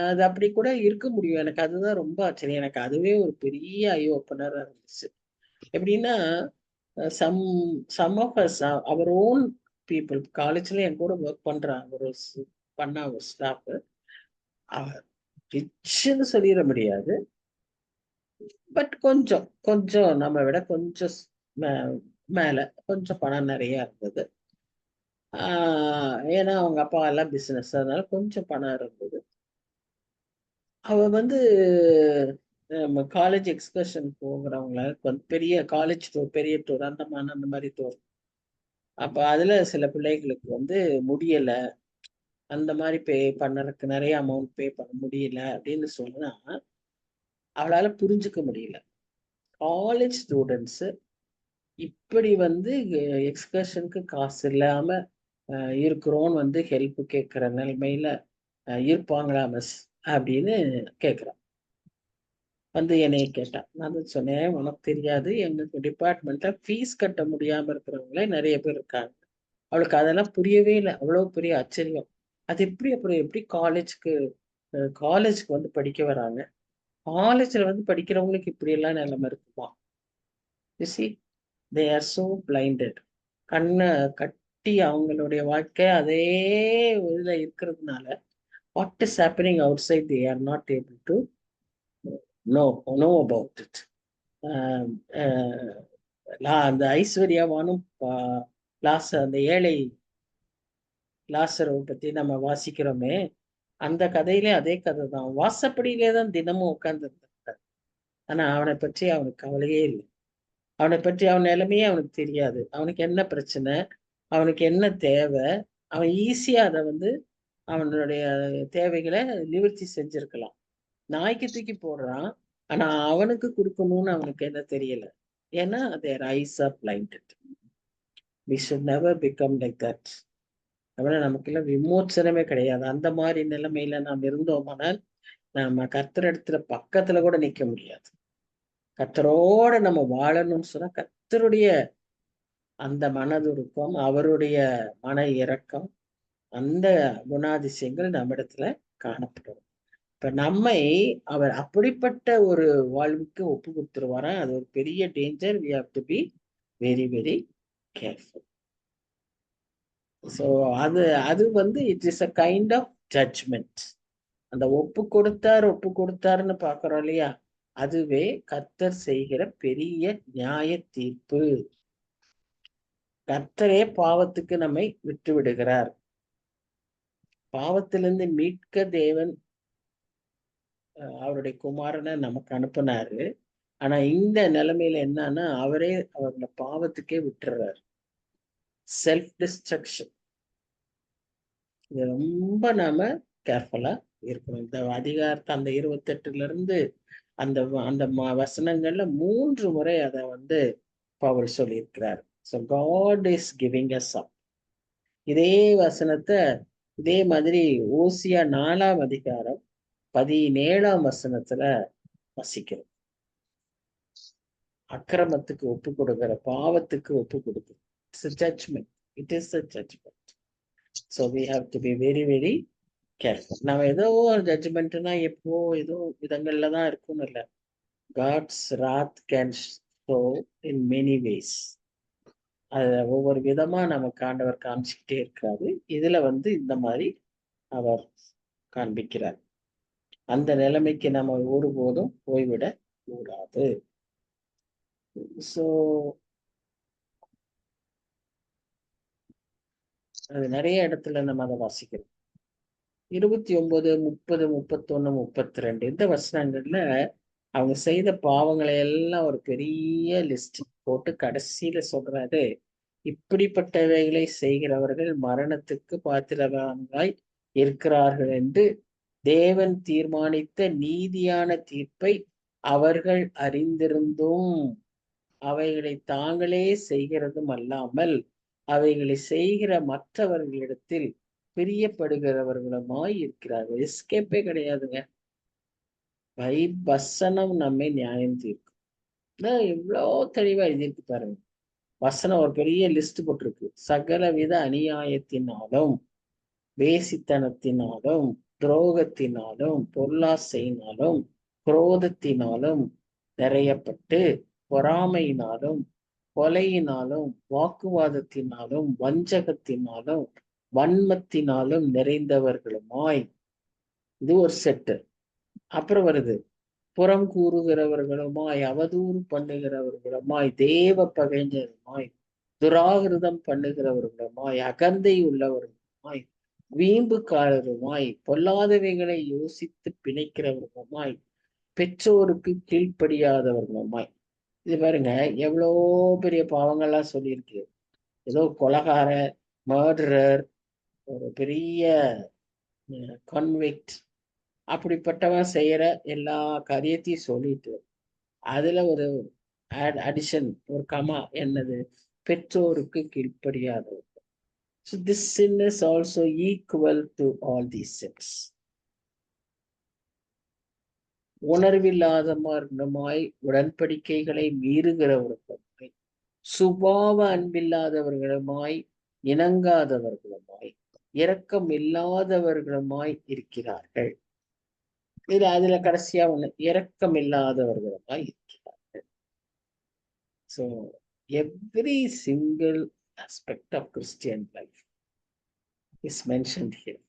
அது அப்படி கூட இருக்க முடியும். எனக்கு அதுதான் ரொம்ப ஆச்சரியம். எனக்கு அதுவே ஒரு பெரிய ஐ ஓப்பனரா இருந்துச்சு. எப்படின்னா, some of us our own people, காலேஜ்ல என் கூட ஒர்க் பண்றாங்க ஒரு ஸ்டாஃப். அவர் ரிச்சுன்னு சொல்லிட முடியாது, பட் கொஞ்சம் கொஞ்சம் நம்ம விட கொஞ்சம் மேல கொஞ்சம் பணம் நிறைய இருந்தது. ஏன்னா அவங்க அப்பா எல்லாம் பிசினஸ், அதனால கொஞ்சம் பணம் இருந்தது. அவ வந்து காலேஜ் எக்ஸ்கர்ஷன் போகிறவங்கள பெரிய காலேஜ் டூர், பெரிய டூர், அந்த மாதிரி டூர். அப்ப அதுல சில பிள்ளைகளுக்கு வந்து முடியல, அந்த மாதிரி பே பண்ணறதுக்கு நிறைய அமௌண்ட் பே பண்ண முடியல அப்படின்னு சொன்னா அவளால புரிஞ்சுக்க முடியல. காலேஜ் ஸ்டூடெண்ட்ஸ் இப்படி வந்து எக்ஸ்கர்ஷனுக்கு காசு இல்லாம இருக்கிறோன்னு வந்து ஹெல்ப் கேட்குற நிலைமையில இருப்பாங்களா மிஸ் அப்படின்னு கேட்குறான். வந்து என்னைய கேட்டான். நான் சொன்னேன், உனக்கு தெரியாது, எங்களுக்கு டிபார்ட்மெண்ட்ல ஃபீஸ் கட்ட முடியாம இருக்கிறவங்களே நிறைய பேர் இருக்காங்க. அவளுக்கு அதெல்லாம் புரியவே இல்லை. அவ்வளோ பெரிய ஆச்சரியம். அது எப்படி அப்புறம் எப்படி காலேஜ்க்கு வந்து படிக்க வராங்க? காலேஜ்ல வந்து படிக்கிறவங்களுக்கு இப்படி எல்லாம் நிலைமை இருக்குமா? You see, they are so blinded. கண்ணை கட்டி அவங்களுடைய வாழ்க்கை அதே இதுல இருக்கிறதுனால what is happening outside they are not able to know about it. அந்த ஐஸ்வர்யாவானும் அந்த ஏழை லாசரவை பத்தி நம்ம வாசிக்கிறோமே, அந்த கதையிலே அதே கதை தான். வாசப்படியிலே தான் தினமும் உட்கார்ந்து இருந்தார். ஆனா அவனை பற்றி அவனுக்கு கவலையே இல்லை. அவனை பற்றி அவன் நிலைமையே அவனுக்கு தெரியாது. அவனுக்கு என்ன பிரச்சனை, அவனுக்கு என்ன தேவை, அவன் ஈஸியா அதை வந்து அவனுடைய தேவைகளை நிவர்த்தி செஞ்சிருக்கலாம். நாய்க்கு தூக்கி போடுறான், ஆனா அவனுக்கு கொடுக்கணும்னு அவனுக்கு என்ன தெரியல. ஏன்னா their eyes are blinded. We should never become like that. அதனால நமக்கெல்லாம் விமோச்சனமே கிடையாது. அந்த மாதிரி நிலைமையில நாம் இருந்தோமானால் நம்ம கர்த்தர் இடத்துல பக்கத்துல கூட நிக்க முடியாது. கர்த்தரோட நம்ம வாழணும்னு சொன்னா கர்த்தருடைய அந்த மனதுருக்கம், அவருடைய மன இரக்கம், அந்த குணாதிசயங்கள் நம்மிடத்துல காணப்படும். இப்ப நம்மை அவர் அப்படிப்பட்ட ஒரு வாழ்வுக்கு ஒப்பு கொடுத்துருவாரா? அது ஒரு பெரிய danger. We have to be very very careful. So அது அது வந்து it is a kind of judgement. அந்த ஒப்பு கொடுத்தாருன்னு பாக்குறோம் இல்லையா, அதுவே கர்த்தர் செய்கிற பெரிய நியாய தீர்ப்பு. கர்த்தரே பாவத்துக்கு நம்மை விட்டு விடுகிறார். பாவத்திலிருந்து மீட்க தேவன் அவருடைய குமாரனை நமக்கு அனுப்புனாரு. ஆனா இந்த நிலைமையில என்னன்னா அவரே அவங்கள பாவத்துக்கே விட்டுறாரு. Self destruction. இது ரொம்ப நாம கேர்ஃபுல்லா இருக்கணும். இந்த அதிகாரத்தை அந்த 28ல இருந்து அந்த அந்த வசனங்கள்ல 3 முறை அதை வந்து பவுல் சொல்லியிருக்கிறார். So God is giving us up. இதே வசனத்தை இதே மாதிரி ஓசியா 4ஆம் அதிகாரம் 17ஆம் வசனத்துல வசிக்கிறோம். அக்கிரமத்துக்கு ஒப்பு கொடுக்கிற, பாவத்துக்கு ஒப்பு கொடுக்குற. It's a judgment. It is a judgment. So we have to be very very careful. நம்ம ஏதோ ஒரு ஜட்ஜ்மெண்ட்னா எப்போ ஏதோ விதங்கள்ல தான் இருக்கும்னு இல்லை. God's wrath can show in many ways. அது ஒவ்வொரு விதமா நமக்கு ஆண்டவர் காமிச்சுக்கிட்டே இருக்காரு. இதுல வந்து இந்த மாதிரி அவர் காண்பிக்கிறார். அந்த நிலைமைக்கு நம்ம ஒருபோதும் போய்விட கூடாது. ஸோ அது நிறைய இடத்துல நம்ம அதை வாசிக்கிறோம். 29, 30, 31, 32 இந்த வசனங்கள்ல அவங்க செய்த பாவங்களை எல்லாம் ஒரு பெரிய லிஸ்ட் போட்டு கடைசியில சொல்றாரு, இப்படிப்பட்டவைகளை செய்கிறவர்கள் மரணத்துக்கு பாத்திரவான்களாய் இருக்கிறார்கள் என்று தேவன் தீர்மானித்த நீதியான தீர்ப்பை அவர்கள் அறிந்திருந்தும் அவைகளை தாங்களே செய்கிறதும் அல்லாமல் அவைகளை செய்கிற மற்றவர்களிடத்தில் பிரியப்படுகிறவர்களுமாய் இருக்கிறார்கள். எஸ்கேப்பே கிடையாதுங்க. வசனம் நம்மை நியாயம் தீர்க்கும். எவ்வளோ தெளிவா எழுதியிருக்கு பாருங்க. வசனம் ஒரு பெரிய லிஸ்ட் போட்டிருக்கு. சகலவித அநியாயத்தினாலும், வேசித்தனத்தினாலும், துரோகத்தினாலும், பொருளாசையினாலும், குரோதத்தினாலும் நிறையப்பட்டு, பொறாமையினாலும், கொலையினாலும், வாக்குவாதத்தினாலும், வஞ்சகத்தினாலும், வன்மத்தினாலும் நிறைந்தவர்களுமாய். இது ஒரு செட்டு. அப்புறம் வருது, புறம் கூறுகிறவர்களுமாய், அவதூறு பண்ணுகிறவர்களுமாய், தேவ பகைஞருமாய், துராகிருதம் பண்ணுகிறவர்களுமாய், அகந்தை உள்ளவர்களுமாய், வீம்புக்காரருமாய், பொல்லாதவைகளை யோசித்து பிணைக்கிறவர்களுமாய், பெற்றோருக்கு கீழ்ப்படியாதவர்களுமாய். இது பாருங்க, எவ்வளோ பெரிய பாவங்கள்லாம் சொல்லியிருக்கு. ஏதோ கொலகார, மர்டரர், ஒரு பெரிய கன்விக்ட், அப்படிப்பட்டவன் செய்யற எல்லா காரியத்தையும் சொல்லிட்டு அதுல ஒரு அடிஷன், ஒரு கமா, என்னது, பெற்றோருக்கு கீழ்ப்படியாதவர். So this sin is also equal to all these sins. உணர்வில்லாதமாய் உடன்படிக்கைகளை மீறுகிறவர்களுமாய், சுபாவ அன்பில்லாதவர்களுமாய், இணங்காதவர்களுமாய், இரக்கம் இல்லாதவர்களுமாய் இருக்கிறார்கள். அதுல கடைசியா ஒண்ணு, இரக்கம் இல்லாதவர்களுமாய் இருக்கிறார்கள். So every single aspect of Christian life is mentioned here.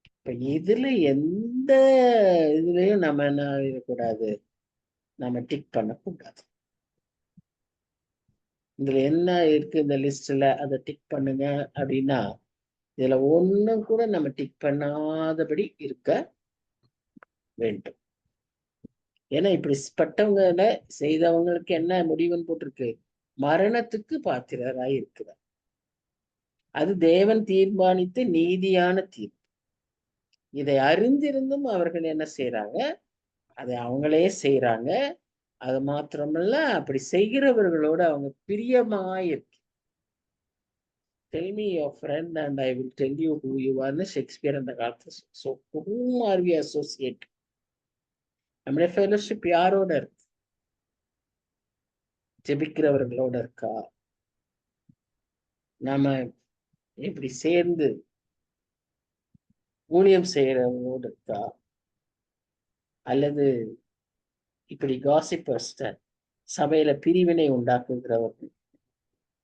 இப்ப இதுல எந்த இதுலயும் நம்ம என்ன இருக்கக்கூடாது, நம்ம டிக் பண்ணக்கூடாது. இதுல என்ன இருக்கு இந்த லிஸ்ட்ல, அதை டிக் பண்ணுங்க அப்படின்னா இதுல ஒண்ணும் கூட நம்ம டிக் பண்ணாதபடி இருக்க வேண்டும். ஏன்னா இப்படிப்பட்டவங்கள செய்தவங்களுக்கு என்ன முடிவுன்னு போட்டிருக்கு, மரணத்துக்கு பாத்திரராய் இருக்கிறார். அது தேவன் தீர்மானித்து நீதியான தீர்ப்பு. இதை அறிந்திருந்தும் அவர்கள் என்ன செய்யறாங்க, அதை அவங்களே செய்யறாங்க. அது மாத்திரமல்ல, அப்படி செய்கிறவர்களோட அவங்க பிரியமாயிருக்கு. Tell me your friend and I will tell you who you are. Shakespeare அந்த காலத்துல. So whom are we associate? நம்முடைய ஃபெலோஷிப் யாரோட இருக்கு? ஜெபிக்கிறவர்களோட இருக்கா? நாம இப்படி சேர்ந்து ஊழியம் செய்யறவங்களோட இருக்கா? அல்லது இப்படி காசிப்பர்ஸ்ட, சபையில பிரிவினை உண்டாக்குகிறவர்கள்,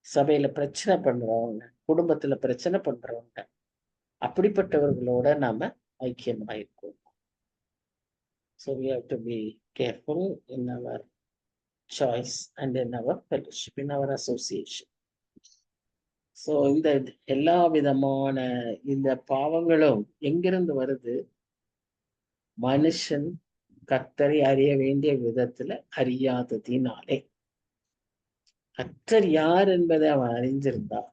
சபையில பிரச்சனை பண்றவங்க, குடும்பத்துல பிரச்சனை பண்றவங்க, அப்படிப்பட்டவர்களோட நாம ஐக்கியமாயிருக்கோம். So we have to be careful in our choice and in our fellowship, in our association. So இந்த எல்லா விதமான இந்த பாவங்களும் எங்கிருந்து வருது? மனுஷன் கர்த்தரை அறிய வேண்டிய விதத்துல அறியாததினாலே. கர்த்தர் யார் என்பதை அவன் அறிஞ்சிருந்தார்,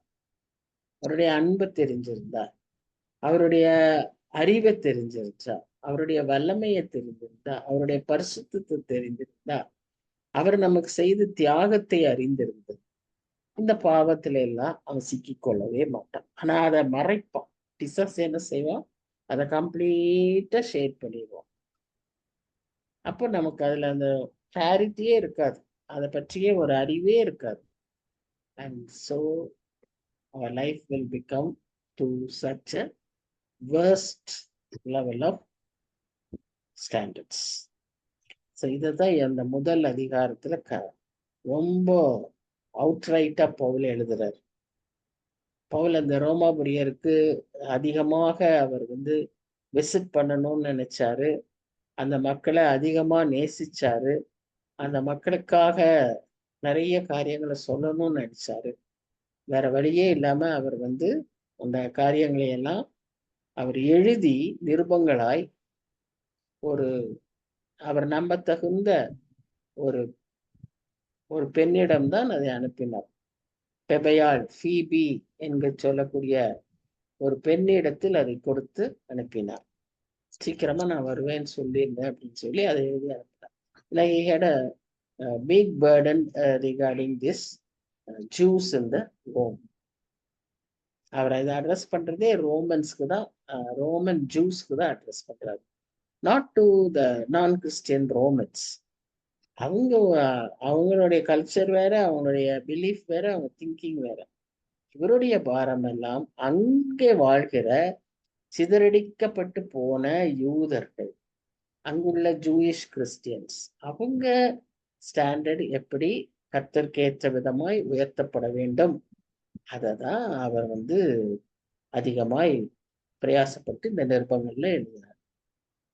அவருடைய அன்பை தெரிஞ்சிருந்தார், அவருடைய அறிவை தெரிஞ்சிருந்தா, அவருடைய வல்லமையை தெரிஞ்சிருந்தா, அவருடைய பரிசுத்தத்தை தெரிஞ்சிருந்தா, அவர் நமக்கு செய்த தியாகத்தை அறிந்திருந்தது, இந்த பாவத்துல எல்லாம் அவன் சிக்கிக்கொள்ளவே மாட்டான். ஆனா அதை மறைப்பான். பிசாசு என்ன செய்வான், அதை கம்ப்ளீட்டா ஷேர் பண்ணிடுவான். அப்போ நமக்கு அதுல அந்த கிளாரிட்டியே இருக்காது, அதை பற்றிய ஒரு அறிவே இருக்காது. And so our life will become to such a worst level of standards. So இதுதான் அந்த முதல் அதிகாரத்துல ரொம்ப அவுட்ரைட்டா பவுல் எழுதுறாரு. பவுல் அந்த ரோமாபுரியருக்கு அதிகமாக அவர் விசிட் பண்ணணும்னு நினைச்சாரு. அந்த மக்களை அதிகமா நேசிச்சாரு. அந்த மக்களுக்காக நிறைய காரியங்களை சொல்லணும்னு நினைச்சாரு. வேற வழியே இல்லாம அவர் அந்த காரியங்களை எல்லாம் அவர் எழுதி நிருபங்களாய் அவர் நம்ப தகுந்த ஒரு பெண்ணிடம்தான் அதை அனுப்பினார். பெபையாள், ஃபீபி என்று சொல்லக்கூடிய ஒரு பெண்ணிடத்தில் அதை கொடுத்து அனுப்பினார். சீக்கிரமா நான் வருவேன்னு சொல்லியிருந்தேன் அப்படின்னு சொல்லி அதை எழுதி அனுப்பினார். He had a big burden regarding this Jews in the Rome. அவர் இதை அட்ரஸ் பண்றதே ரோமன்ஸ்க்கு தான், ரோமன் ஜூஸ்க்கு தான் அட்ரஸ் பண்றாரு. நாட் டு த நான் கிறிஸ்டியன் ரோமன்ஸ். அவங்களுடைய கல்ச்சர் வேற, அவங்களுடைய பிலீஃப் வேற, அவங்க திங்கிங் வேற. இவருடைய பாரம் எல்லாம் அங்கே வாழ்கிற சிதறடிக்கப்பட்டு போன யூதர்கள், அங்குள்ள ஜூயிஷ் கிறிஸ்டியன்ஸ், அவங்க ஸ்டாண்டர்ட் எப்படி கர்த்தர்க்கேற்ற விதமாய் உயர்த்தப்பட வேண்டும், அததான் அவர் அதிகமாய் பிரயாசப்பட்டு இந்த நிருபங்கள்ல எழுதினார்.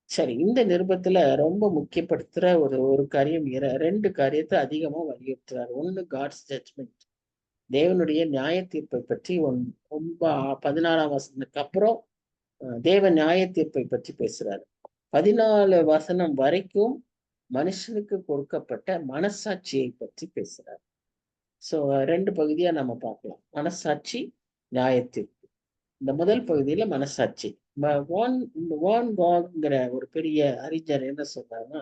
சரி, இந்த நிருபத்துல ரொம்ப முக்கியப்படுத்துற ஒரு காரியம், ரெண்டு காரியத்தை அதிகமா வலியுறுத்துறாரு. ஒண்ணு காட்ஸ் ஜட்ஜ்மெண்ட், தேவனுடைய நியாய தீர்ப்பை பற்றி. ரொம்ப 14ஆம் வசனத்துக்கு அப்புறம் தேவ நியாய தீர்ப்பை பற்றி பேசுறாரு. 14 வசனம் வரைக்கும் மனுஷனுக்கு கொடுக்கப்பட்ட மனசாட்சியை பற்றி பேசுறாரு. சோ ரெண்டு பகுதியா நம்ம பார்க்கலாம், மனசாட்சி, நியாய தீர்ப்பு. இந்த முதல் பகுதியில மனசாட்சி. ஒரு பெரிய அறிஞர் என்ன சொல்றாருன்னா,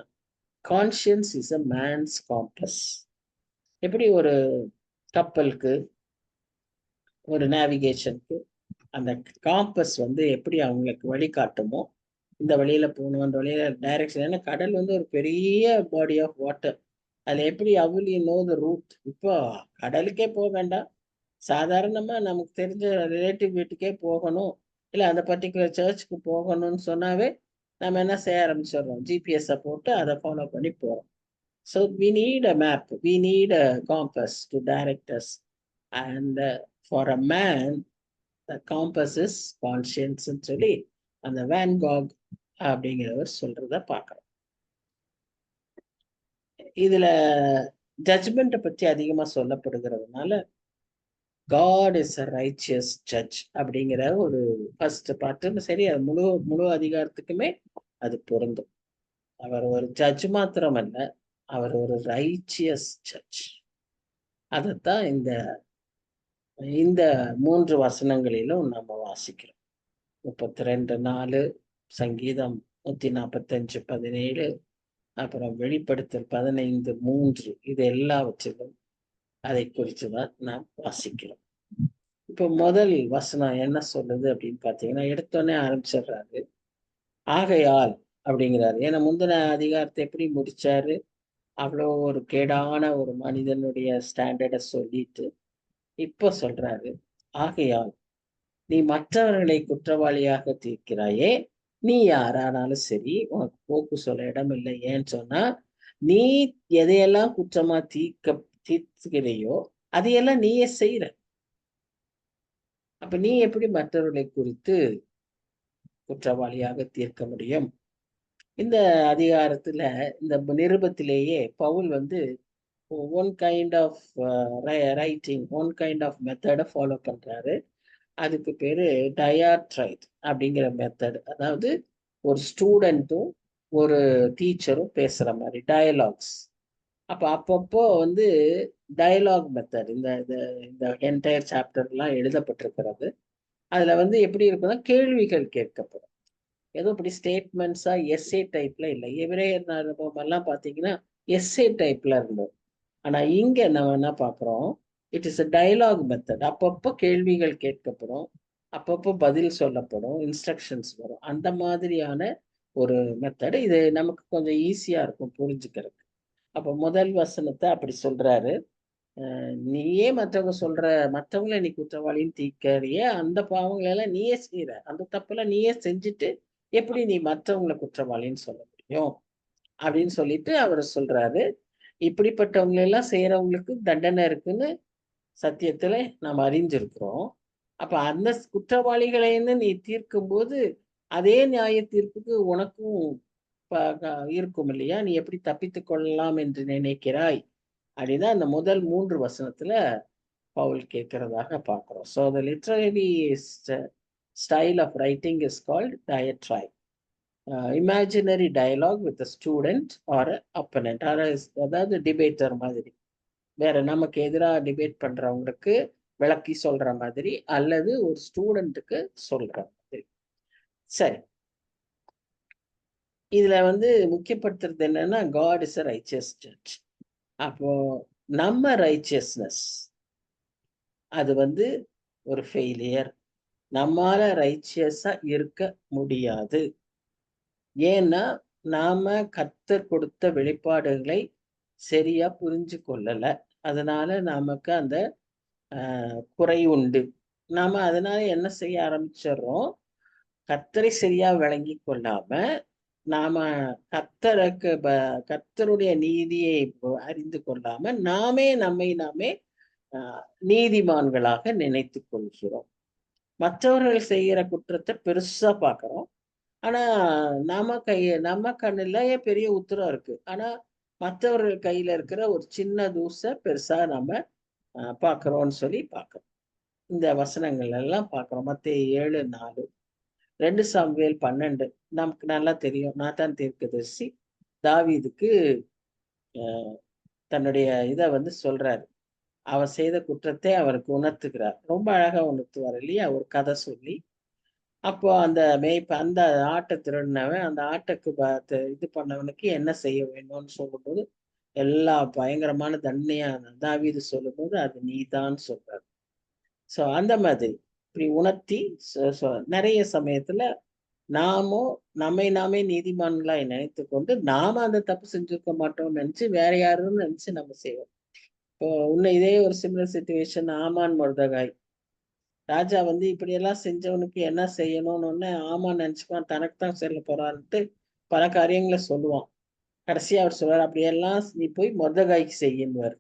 conscience is a man's compass. எப்படி ஒரு கப்பலுக்கு ஒரு நேவிகேஷனுக்கு அந்த காம்பஸ் வந்து எப்படி அவங்களுக்கு வழிகாட்டுமோ, இந்த வழியில போகணும், அந்த வழியில டைரக்ஷன். ஏன்னா கடல் வந்து ஒரு பெரிய பாடி ஆஃப் வாட்டர். அதுல எப்படி how you know the route? இப்போ கடலுக்கே போக வேண்டாம். சாதாரணமா நமக்கு தெரிஞ்ச ரிலேட்டிவ் வீட்டுக்கே போகணும், இல்ல அந்த பர்ட்டிகுலர் சர்ச்சுக்கு போகணும்னு சொன்னாவே, நம்ம என்ன செய்ய ஆரம்பிச்சிடுறோம்? ஜிபிஎஸ்ஸ போட்டு அதை ஃபாலோ பண்ணி போறோம். So we need a map, we need a compass to direct us. And for a man, the compass is conscience ன்னு சொல்லி அந்த வேன் காக் அப்படிங்கிறவர் சொல்றத பார்க்கிறோம். இதுல ஜட்ஜ்மெண்ட்டை பற்றி அதிகமா சொல்லப்படுகிறதுனால God is a righteous judge அப்படிங்கிற ஒரு ஃபர்ஸ்ட் பார்ட்டு சரி, அது முழு முழு அதிகாரத்துக்குமே அது பொருந்தும். அவர் ஒரு ஜட்ஜ் மாத்திரமல்ல, அவர் ஒரு ரைச்சியஸ் ஜட்ஜ். அதைத்தான் இந்த இந்த 3 வசனங்களிலும் நம்ம வாசிக்கிறோம். 32:4, சங்கீதம் 145:17, அப்புறம் வெளிப்படுத்தல் 15:3, இது எல்லாவற்றிலும் அதை குறித்துதான் நாம் வாசிக்கிறோம். இப்போ முதல் வசனம் என்ன சொல்லுது அப்படின்னு பார்த்தீங்கன்னா, எடுத்தோடனே ஆரம்பிச்சிடுறாரு, ஆகையால் அப்படிங்கிறாரு. ஏன்னா முந்தின அதிகாரத்தை எப்படி முடிச்சாரு? அவ்வளோ ஒரு கேடான ஒரு மனிதனுடைய ஸ்டாண்டர்டை சொல்லிட்டு இப்போ சொல்றாரு, ஆகையால் நீ மற்றவர்களை குற்றவாளியாக தீர்க்கிறாயே, நீ யாரானாலும் சரி, உனக்கு போக்கு சொல்ல இடம் இல்லை. ஏன்னு சொன்னா, நீ எதையெல்லாம் குற்றமா தீர்க்கிறையோ அதையெல்லாம் நீயே செய்யற. அப்ப நீ எப்படி மற்றவர்களை குறித்து குற்றவாளியாக தீர்க்க முடியும்? இந்த அதிகாரத்துல, இந்த நிருபத்திலேயே பவுல் வந்து one kind of writing, one kind of மெத்தடை ஃபாலோ பண்றாரு. அதுக்கு பேரு டயாட்ரைட் அப்படிங்கிற மெத்தட். அதாவது ஒரு ஸ்டூடெண்ட்டும் ஒரு டீச்சரும் பேசுற மாதிரி டயலாக்ஸ். அப்பப்போ வந்து டயலாக் மெத்தட் இந்த இந்த என்டையர் சாப்டர்லாம் எழுதப்பட்டிருக்கிறது. அதுல வந்து எப்படி இருக்குன்னா, கேள்விகள் கேட்கப்படும். ஏதோ இப்படி ஸ்டேட்மெண்ட்ஸா எஸ்ஏ டைப்ல இல்லை. எபிரேயர் நிருபம் எல்லாம் பார்த்தீங்கன்னா எஸ்ஏ டைப்ல இருந்தது. ஆனா இங்க நம்ம என்ன பார்க்குறோம்? It is a dialogue method. அப்பப்போ கேள்விகள் கேட்கப்படும், அப்பப்போ பதில் சொல்லப்படும், இன்ஸ்ட்ரக்ஷன்ஸ் வரும். அந்த மாதிரியான ஒரு மெத்தட். இது நமக்கு கொஞ்சம் ஈஸியா இருக்கும் புரிஞ்சுக்கிறதுக்கு. அப்போ முதல் வசனத்தை அப்படி சொல்றாரு, நீயே மற்றவங்களை நீ குற்றவாளின்னு தீர்க்கறியே, அந்த பாவங்களை எல்லாம் நீயே செய்யற, அந்த தப்பெல்லாம் நீயே செஞ்சுட்டு எப்படி நீ மற்றவங்களை குற்றவாளின்னு சொல்ல முடியும் அப்படின்னு சொல்லிட்டு அவர் சொல்றாரு. இப்படிப்பட்டவங்களை எல்லாம் செய்யறவங்களுக்கு தண்டனை இருக்குன்னு சத்தியத்துல நாம் அறிஞ்சிருக்கிறோம். அப்ப அந்த குற்றவாளிகளைன்னு நீ தீர்க்கும் போது அதே நியாய தீர்ப்புக்கு உனக்கும் இருக்கும் இல்லையா? நீ எப்படி தப்பித்துக் கொள்ளலாம் என்று நினைக்கிறாய் அப்படிதான் அந்த முதல் 3 வசனத்துல பவுல் கேட்கிறதாக பார்க்கிறோம். So the literary style of writing is called diatribe. Imaginary dialogue with a student or an opponent, அதாவது டிபேட்டர் மாதிரி. வேற நமக்கு எதிராக டிபேட் பண்றவங்களுக்கு விளக்கி சொல்ற மாதிரி, அல்லது ஒரு ஸ்டூடெண்ட்டுக்கு சொல்ற மாதிரி. சரி, இதுல வந்து முக்கியப்படுத்துறது என்னன்னா, God is a righteous judge. அப்போ நம்ம ரைச்சியஸ்னஸ் அது வந்து ஒரு ஃபெயிலியர். நம்மால ரைச்சியஸா இருக்க முடியாது. ஏன்னா நாம கர்த்தர் கொடுத்த வெளிப்பாடுகளை சரியா புரிஞ்சு கொள்ளல. அதனால நமக்கு அந்த குறை உண்டு. நாம அதனால என்ன செய்ய ஆரம்பிச்சிடுறோம்? கர்த்தரை சரியா விளங்கி கொள்ளாம நாம கர்த்தருடைய நீதியை அறிந்து கொள்ளாம நம்மை நாமே நீதிமான்களாக நினைத்து கொள்கிறோம். மற்றவர்கள் செய்கிற குற்றத்தை பெருசா பார்க்கிறோம். ஆனா நம்ம கண்ணுல பெரிய உத்தரம் இருக்கு. ஆனா மற்றவர்கள் கையில இருக்கிற ஒரு சின்ன தூசை பெருசா நம்ம பார்க்கிறோம்னு சொல்லி பார்க்கிறோம். இந்த வசனங்கள் எல்லாம் பார்க்கிறோம். மத்தேயு 7:4, 2 சாமுவேல் 12. நமக்கு நல்லா தெரியும், நாத்தான் தீர்க்கதரிசி தாவீதுக்கு தன்னுடைய இதை வந்து சொல்றாரு. அவர் செய்த குற்றத்தை அவருக்கு உணர்த்துகிறார். ரொம்ப அழகா உணர்த்துவார் இல்லையா? ஒரு கதை சொல்லி. அப்போ அந்த அந்த ஆட்டை திருடினவன் அந்த ஆட்டுக்கு இது பண்ணவனுக்கு என்ன செய்ய வேணும்னு சொல்லும்போது, எல்லா பயங்கரமான தண்டனையா தாவீது சொல்லும்போது, அது நீதான் சொல்றாரு. ஸோ அந்த மாதிரி இப்படி உணர்த்தி நிறைய சமயத்துல நாமோ நாமே நீதிமான்களாய் நினைத்து கொண்டு நாம அந்த தப்பு செஞ்சிருக்க மாட்டோம்னு நினைச்சு வேற யாருன்னு நினைச்சு நம்ம செய்வோம். இப்போ இன்னும் இதே ஒரு சிமிலர் சுச்சுவேஷன் ஆமான் மொர்தகாய். ராஜா வந்து இப்படியெல்லாம் செஞ்சவனுக்கு என்ன செய்யணும்னு ஒன்னு ஆமான் நினைச்சுக்குவான், தனக்கு தான் செல்ல போறான்ட்டு பல காரியங்களை சொல்லுவான். கடைசியா அவர் சொல்றாரு, அப்படியெல்லாம் நீ போய் மொர்தகாய்க்கு செய்யுன்னுவார்.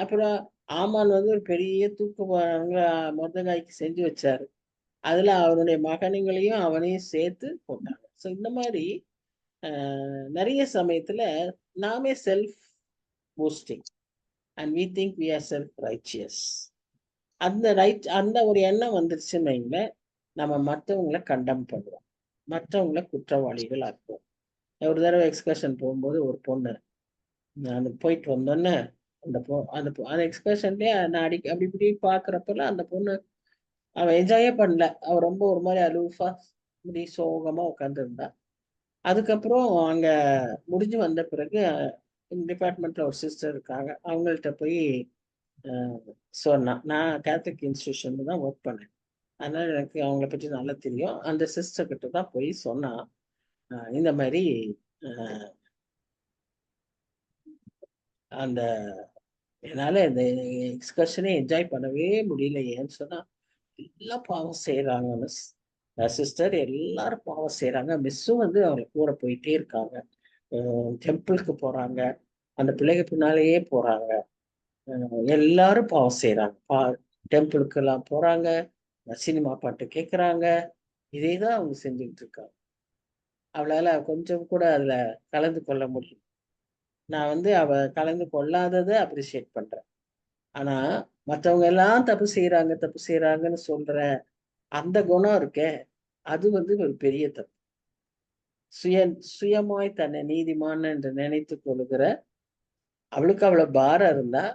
அப்புறம் ஆமான் வந்து ஒரு பெரிய தூக்கு மொர்தகாய்க்கு செஞ்சு வச்சாரு. அதுல அவனுடைய மகன்களையும் அவனையும் சேர்த்து போட்டாங்க. ஸோ இந்த மாதிரி நிறைய சமயத்துல நாமே self boosting and we think we are self righteous. அந்த ஒரு எண்ணம் வந்துருச்சுன்னு வைங்களேன், நம்ம மற்றவங்களை கண்டம் பண்ணுவோம், மற்றவங்களை குற்றவாளிகள் ஆக்குவோம். ஒரு தடவை எக்ஸ்கர்ஷன் போகும்போது ஒரு பொண்ணு, நான் போயிட்டு வந்தோன்னே அந்த எக்ஸ்கர்ஷன்லேயே நான் அப்படி இப்படி பார்க்குறப்பெல்லாம் அந்த பொண்ணு அவன் என்ஜாயே பண்ணல. அவ ரொம்ப ஒரு மாதிரி அலூஃபா இப்படி சோகமா உட்காந்துருந்தா. அதுக்கப்புறம் அங்க முடிஞ்சு வந்த பிறகு டிபார்ட்மெண்ட்ல ஒரு சிஸ்டர் இருக்காங்க, அவங்கள்ட்ட போய் சொன்னான். நான் கேத்தலிக் இன்ஸ்டியூஷன்ல தான் ஒர்க் பண்ணேன், அதனால எனக்கு அவங்கள பற்றி நல்லா தெரியும். அந்த சிஸ்டர் கிட்ட தான் போய் சொன்னா, இந்த மாதிரி அந்த என்னால இந்த எக்ஸ்கர்ஷனே என்ஜாய் பண்ணவே முடியல. ஏன்னு சொன்னா எல்லாம் பாவம் செய்யறாங்க மிஸ், சிஸ்டர் எல்லாரும் பாவம் செய்யறாங்க. மிஸ்ஸும் வந்து அவங்க கூட போயிட்டே இருக்காங்க, டெம்பிளுக்கு போறாங்க, அந்த பிள்ளைங்க பின்னாலேயே போறாங்க, எல்லாரும் பாவம் செய்யறாங்க, டெம்பிளுக்கு எல்லாம் போறாங்க, சினிமா பாட்டு கேட்கறாங்க, இதே தான் அவங்க செஞ்சுக்கிட்டு இருக்காங்க. அவளால கொஞ்சம் கூட அதுல கலந்து கொள்ள முடியும். நான் வந்து அவ கலந்து கொள்ளாததை அப்ரிஷியேட் பண்றேன். ஆனா மற்றவங்க எல்லாம் தப்பு செய்யறாங்கன்னு சொல்ற அந்த குணம் இருக்கே, அது வந்து ஒரு பெரிய தப்பு. சுயமாய் தன்னை நீதிமான் என்று நினைத்து கொள்ளுகிற அவளுக்கு அவ்வளவு பாரம் இருந்தா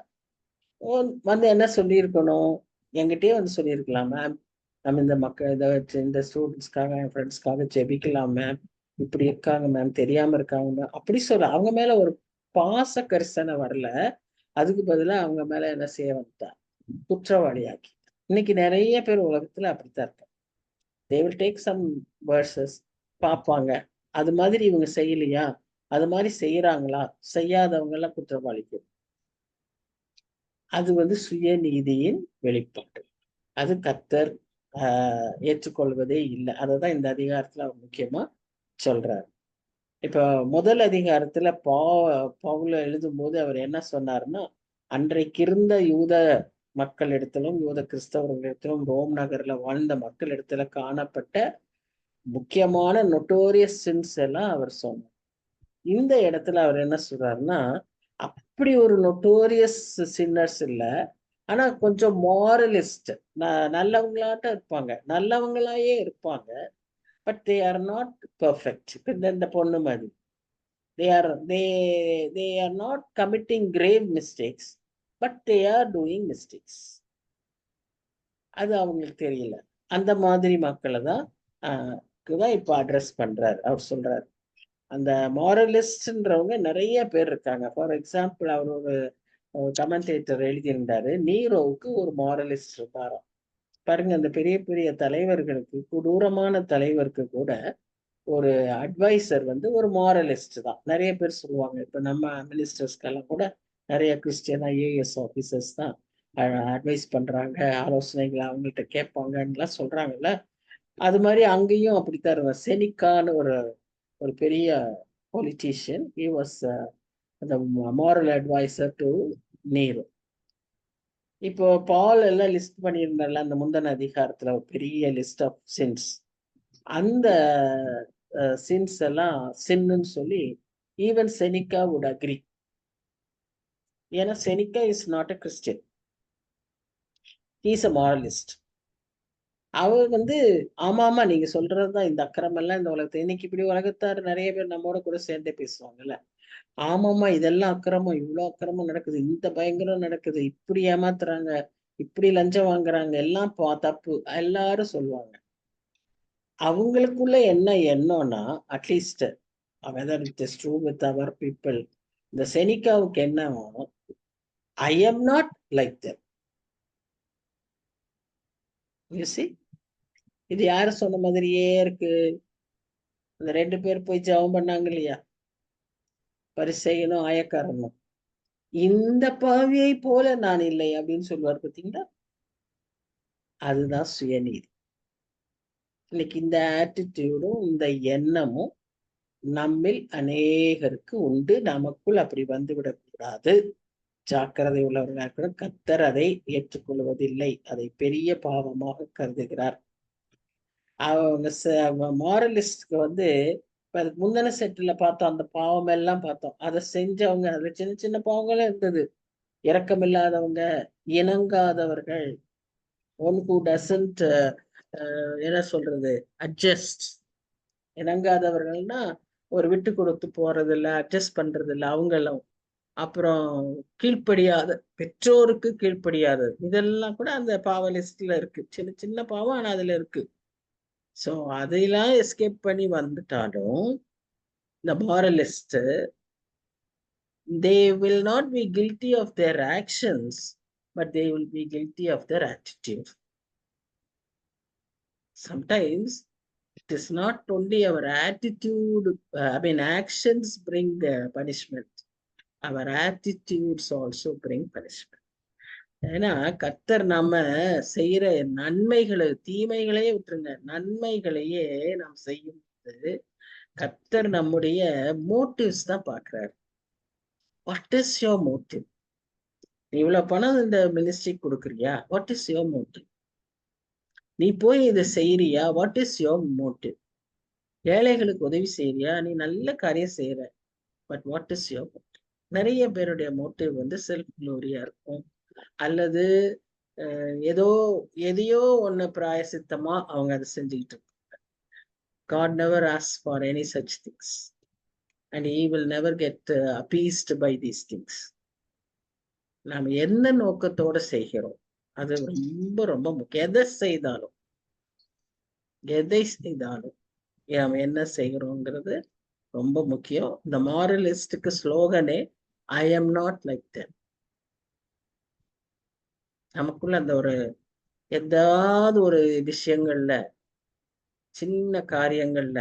வந்து என்ன சொல்லியிருக்கணும், என்கிட்டயே வந்து சொல்லியிருக்கலாம், மேம் நம்ம இந்த மக்கள் இதை வச்சு இந்த ஸ்டூடெண்ட்ஸ்க்காக என் ஃப்ரெண்ட்ஸ்க்காக ஜெபிக்கலாம் மேம், இப்படி இருக்காங்க மேம், தெரியாம இருக்காங்க மேம், அப்படி சொல்ல அவங்க மேல ஒரு பாச கரிசனை வரல. அதுக்கு பதிலாக அவங்க மேல என்ன செய்ய வந்துட்டா, குற்றவாளியாக்கி. இன்னைக்கு நிறைய பேர் உலகத்துல அப்படித்தான் இருக்காங்க. they will take some verses பார்ப்பாங்க, அது மாதிரி இவங்க செய்யலையா, அது மாதிரி செய்யறாங்களா, செய்யாதவங்க எல்லாம் குற்றவாளிக்கு. அது வந்து சுயநீதியின் வெளிப்பாடு. அது கர்த்தர் ஏற்றுக்கொள்வதே இல்லை. அததான் இந்த அதிகாரத்துல அவர் முக்கியமா சொல்றாரு. இப்ப முதல் அதிகாரத்துல பவுல எழுதும் போது அவர் என்ன சொன்னாருன்னா, அன்றைக்கு இருந்த யூத மக்களிடத்திலும் யூத கிறிஸ்தவர்களிடத்திலும் ரோம் நகர்ல வாழ்ந்த மக்களிடத்துல காணப்பட்ட முக்கியமான நொட்டோரியஸ் சின்ஸ் எல்லாம் அவர் சொன்னார். இந்த இடத்துல அவர் என்ன சொல்றாருன்னா, அப்படி ஒரு நொட்டோரியஸ் சின்னர்ஸ் இல்ல, ஆனா கொஞ்சம் மாரலிஸ்ட், நல்லவங்களாட்டம் இருப்பாங்க, நல்லவங்களாயே இருப்பாங்க, but they are not perfect. இந்த பொண்ணு மாதிரி they are not committing grave mistakes, but they are doing mistakes. அது அவங்களுக்கு தெரியல. அந்த மாதிரி மக்களை தான் இப்ப அட்ரஸ் பண்றாரு. அவர் சொல்றாரு, அந்த மாரலிஸ்ட்ன்றவங்க நிறைய பேர் இருக்காங்க. ஃபார் எக்ஸாம்பிள் அவர் ஒரு கமெண்டேட்டர் எழுதியிருந்தாரு, நீரோவுக்கு ஒரு மாரலிஸ்ட் இருக்காராம். பாருங்க, அந்த பெரிய பெரிய தலைவர்களுக்கு, கொடூரமான தலைவருக்கு கூட ஒரு அட்வைசர் வந்து ஒரு மாரலிஸ்ட் தான். நிறைய பேர் சொல்லுவாங்க, இப்ப நம்ம மினிஸ்டர்ஸ்க்கெல்லாம் கூட நிறைய கிறிஸ்டியன் ஐஏஎஸ் ஆபீசர்ஸ் தான் அட்வைஸ் பண்றாங்க, ஆலோசனைகளை அவங்கள்ட்ட கேட்பாங்கலாம் சொல்றாங்கல்ல. அது மாதிரி அங்கேயும் அப்படித்தான் இருக்கும். செனிக்கான்னு ஒரு பெரிய politician, he was the moral advisor to நீரோ. இப்போ பால் எல்லாம் லிஸ்ட் பண்ணியிருந்தால அந்த முந்தின அதிகாரத்துல ஒரு பெரிய லிஸ்ட் ஆஃப் சின்ஸ், அந்த சின்ஸ் எல்லாம் சின்னு சொல்லி ஈவன் செனிகா would agree. ஏன்னா Seneca is not a Christian, he's a moralist. அவர் வந்து ஆமா நீங்க சொல்றதுதான், இந்த அக்கிரமம் எல்லாம் இந்த உலகத்தை, இன்னைக்கு இப்படி உலகத்தார் நிறைய பேர் நம்மோட கூட சேர்ந்தே பேசுவாங்கல்ல, ஆமாமா இதெல்லாம் அக்கிரமம், இவ்வளவு அக்கிரமம் நடக்குது, இந்த பயங்கரம் நடக்குது, இப்படி ஏமாத்துறாங்க, இப்படி லஞ்சம் வாங்குறாங்க, எல்லாம் தப்பு எல்லாரும் சொல்லுவாங்க. அவங்களுக்குள்ள என்ன எண்ணம்னா, at least whether it is true with our people, இந்த செனிகாவுக்கு என்ன, I am not like that, You see? இது யாரு சொன்ன மாதிரியே இருக்கு. அந்த 2 பேர் போய் ஜெபம் பண்ணாங்க இல்லையா, பரிசேயனும் ஆயக்காரனும். இந்த பாவியை போல நான் இல்லை அப்படின்னு சொல்லுவார் பார்த்தீங்களா. அதுதான் சுயநீதி. இன்னைக்கு இந்த ஆட்டிடியூடும் இந்த எண்ணமும் நம்மில் அநேகருக்கு உண்டு. நமக்குள் அப்படி வந்துவிடக்கூடாது. ஜாக்கிரதை உள்ளவர்களாக. கர்த்தர் அதை ஏற்றுக்கொள்வதில்லை. அதை பெரிய பாவமாக கருதுகிறார். அவங்க மாரலிஸ்ட்க்கு வந்து அதுக்கு முந்தின செட்டில் பார்த்தோம், அந்த பாவம் எல்லாம் பார்த்தோம். அதை செஞ்சவங்க, அதுல சின்ன சின்ன பாவங்களும் இருந்தது. இரக்கமில்லாதவங்க, இணங்காதவர்கள், ஒன் ஹூ டசன்ட் என்ன சொல்றது, அட்ஜஸ்ட். இணங்காதவர்கள்னா ஒரு விட்டு கொடுத்து போறது இல்லை, அட்ஜஸ்ட் பண்றது இல்லை அவங்களும். அப்புறம் கீழ்ப்படியாத, பெற்றோருக்கு கீழ்ப்படியாதது, இதெல்லாம் கூட அந்த பாவ லிஸ்ட்ல இருக்கு. சின்ன சின்ன பாவம், ஆனா அதுல இருக்கு. ஸோ அதையெல்லாம் எஸ்கேப் பண்ணி வந்துட்டாலும் இந்த மாரலிஸ்ட், they will not be guilty of their actions, but they will be guilty of their attitude. Sometimes it is not only our attitude, actions bring the punishment. Our attitudes also bring punishment. ஏன்னா கர்த்தர் நம்ம செய்யற நன்மைகளை, தீமைகளையே விட்டுருங்க, நன்மைகளையே நாம் செய்யும் போது கர்த்தர் நம்முடைய மோட்டிவ்ஸ் தான் பாக்குறாரு. What is your motive? நீ இவ்வளவு பணம் இந்த மினிஸ்ட்ரிக்கு கொடுக்குறியா? What is your motive? நீ போய் இதை செய்யறியா? What is your motive? ஏழைகளுக்கு உதவி செய்யறியா? நீ நல்ல காரியம் செய்யற, but what is your motive? நிறைய பேருடைய மோட்டிவ் வந்து செல்ஃப் க்ளோரியா இருக்கும், அல்லது எதையோ ஒண்ணு பிராயசித்தமா அவங்க அதை செஞ்சுக்கிட்டு இருப்பாங்க. God never asks for any such things and he will never get appeased by these things. நாம் என்ன நோக்கத்தோட செய்கிறோம் அது ரொம்ப ரொம்ப முக்கியம். எதை செய்தாலும் நாம் என்ன செய்கிறோங்கிறது ரொம்ப முக்கியம். இந்த மாரலிஸ்டுக்கு ஸ்லோகனே I am not like them. நமக்குள்ள அந்த ஒரு ஏதாவது ஒரு விஷயங்கள்ல, சின்ன காரியங்கள்ல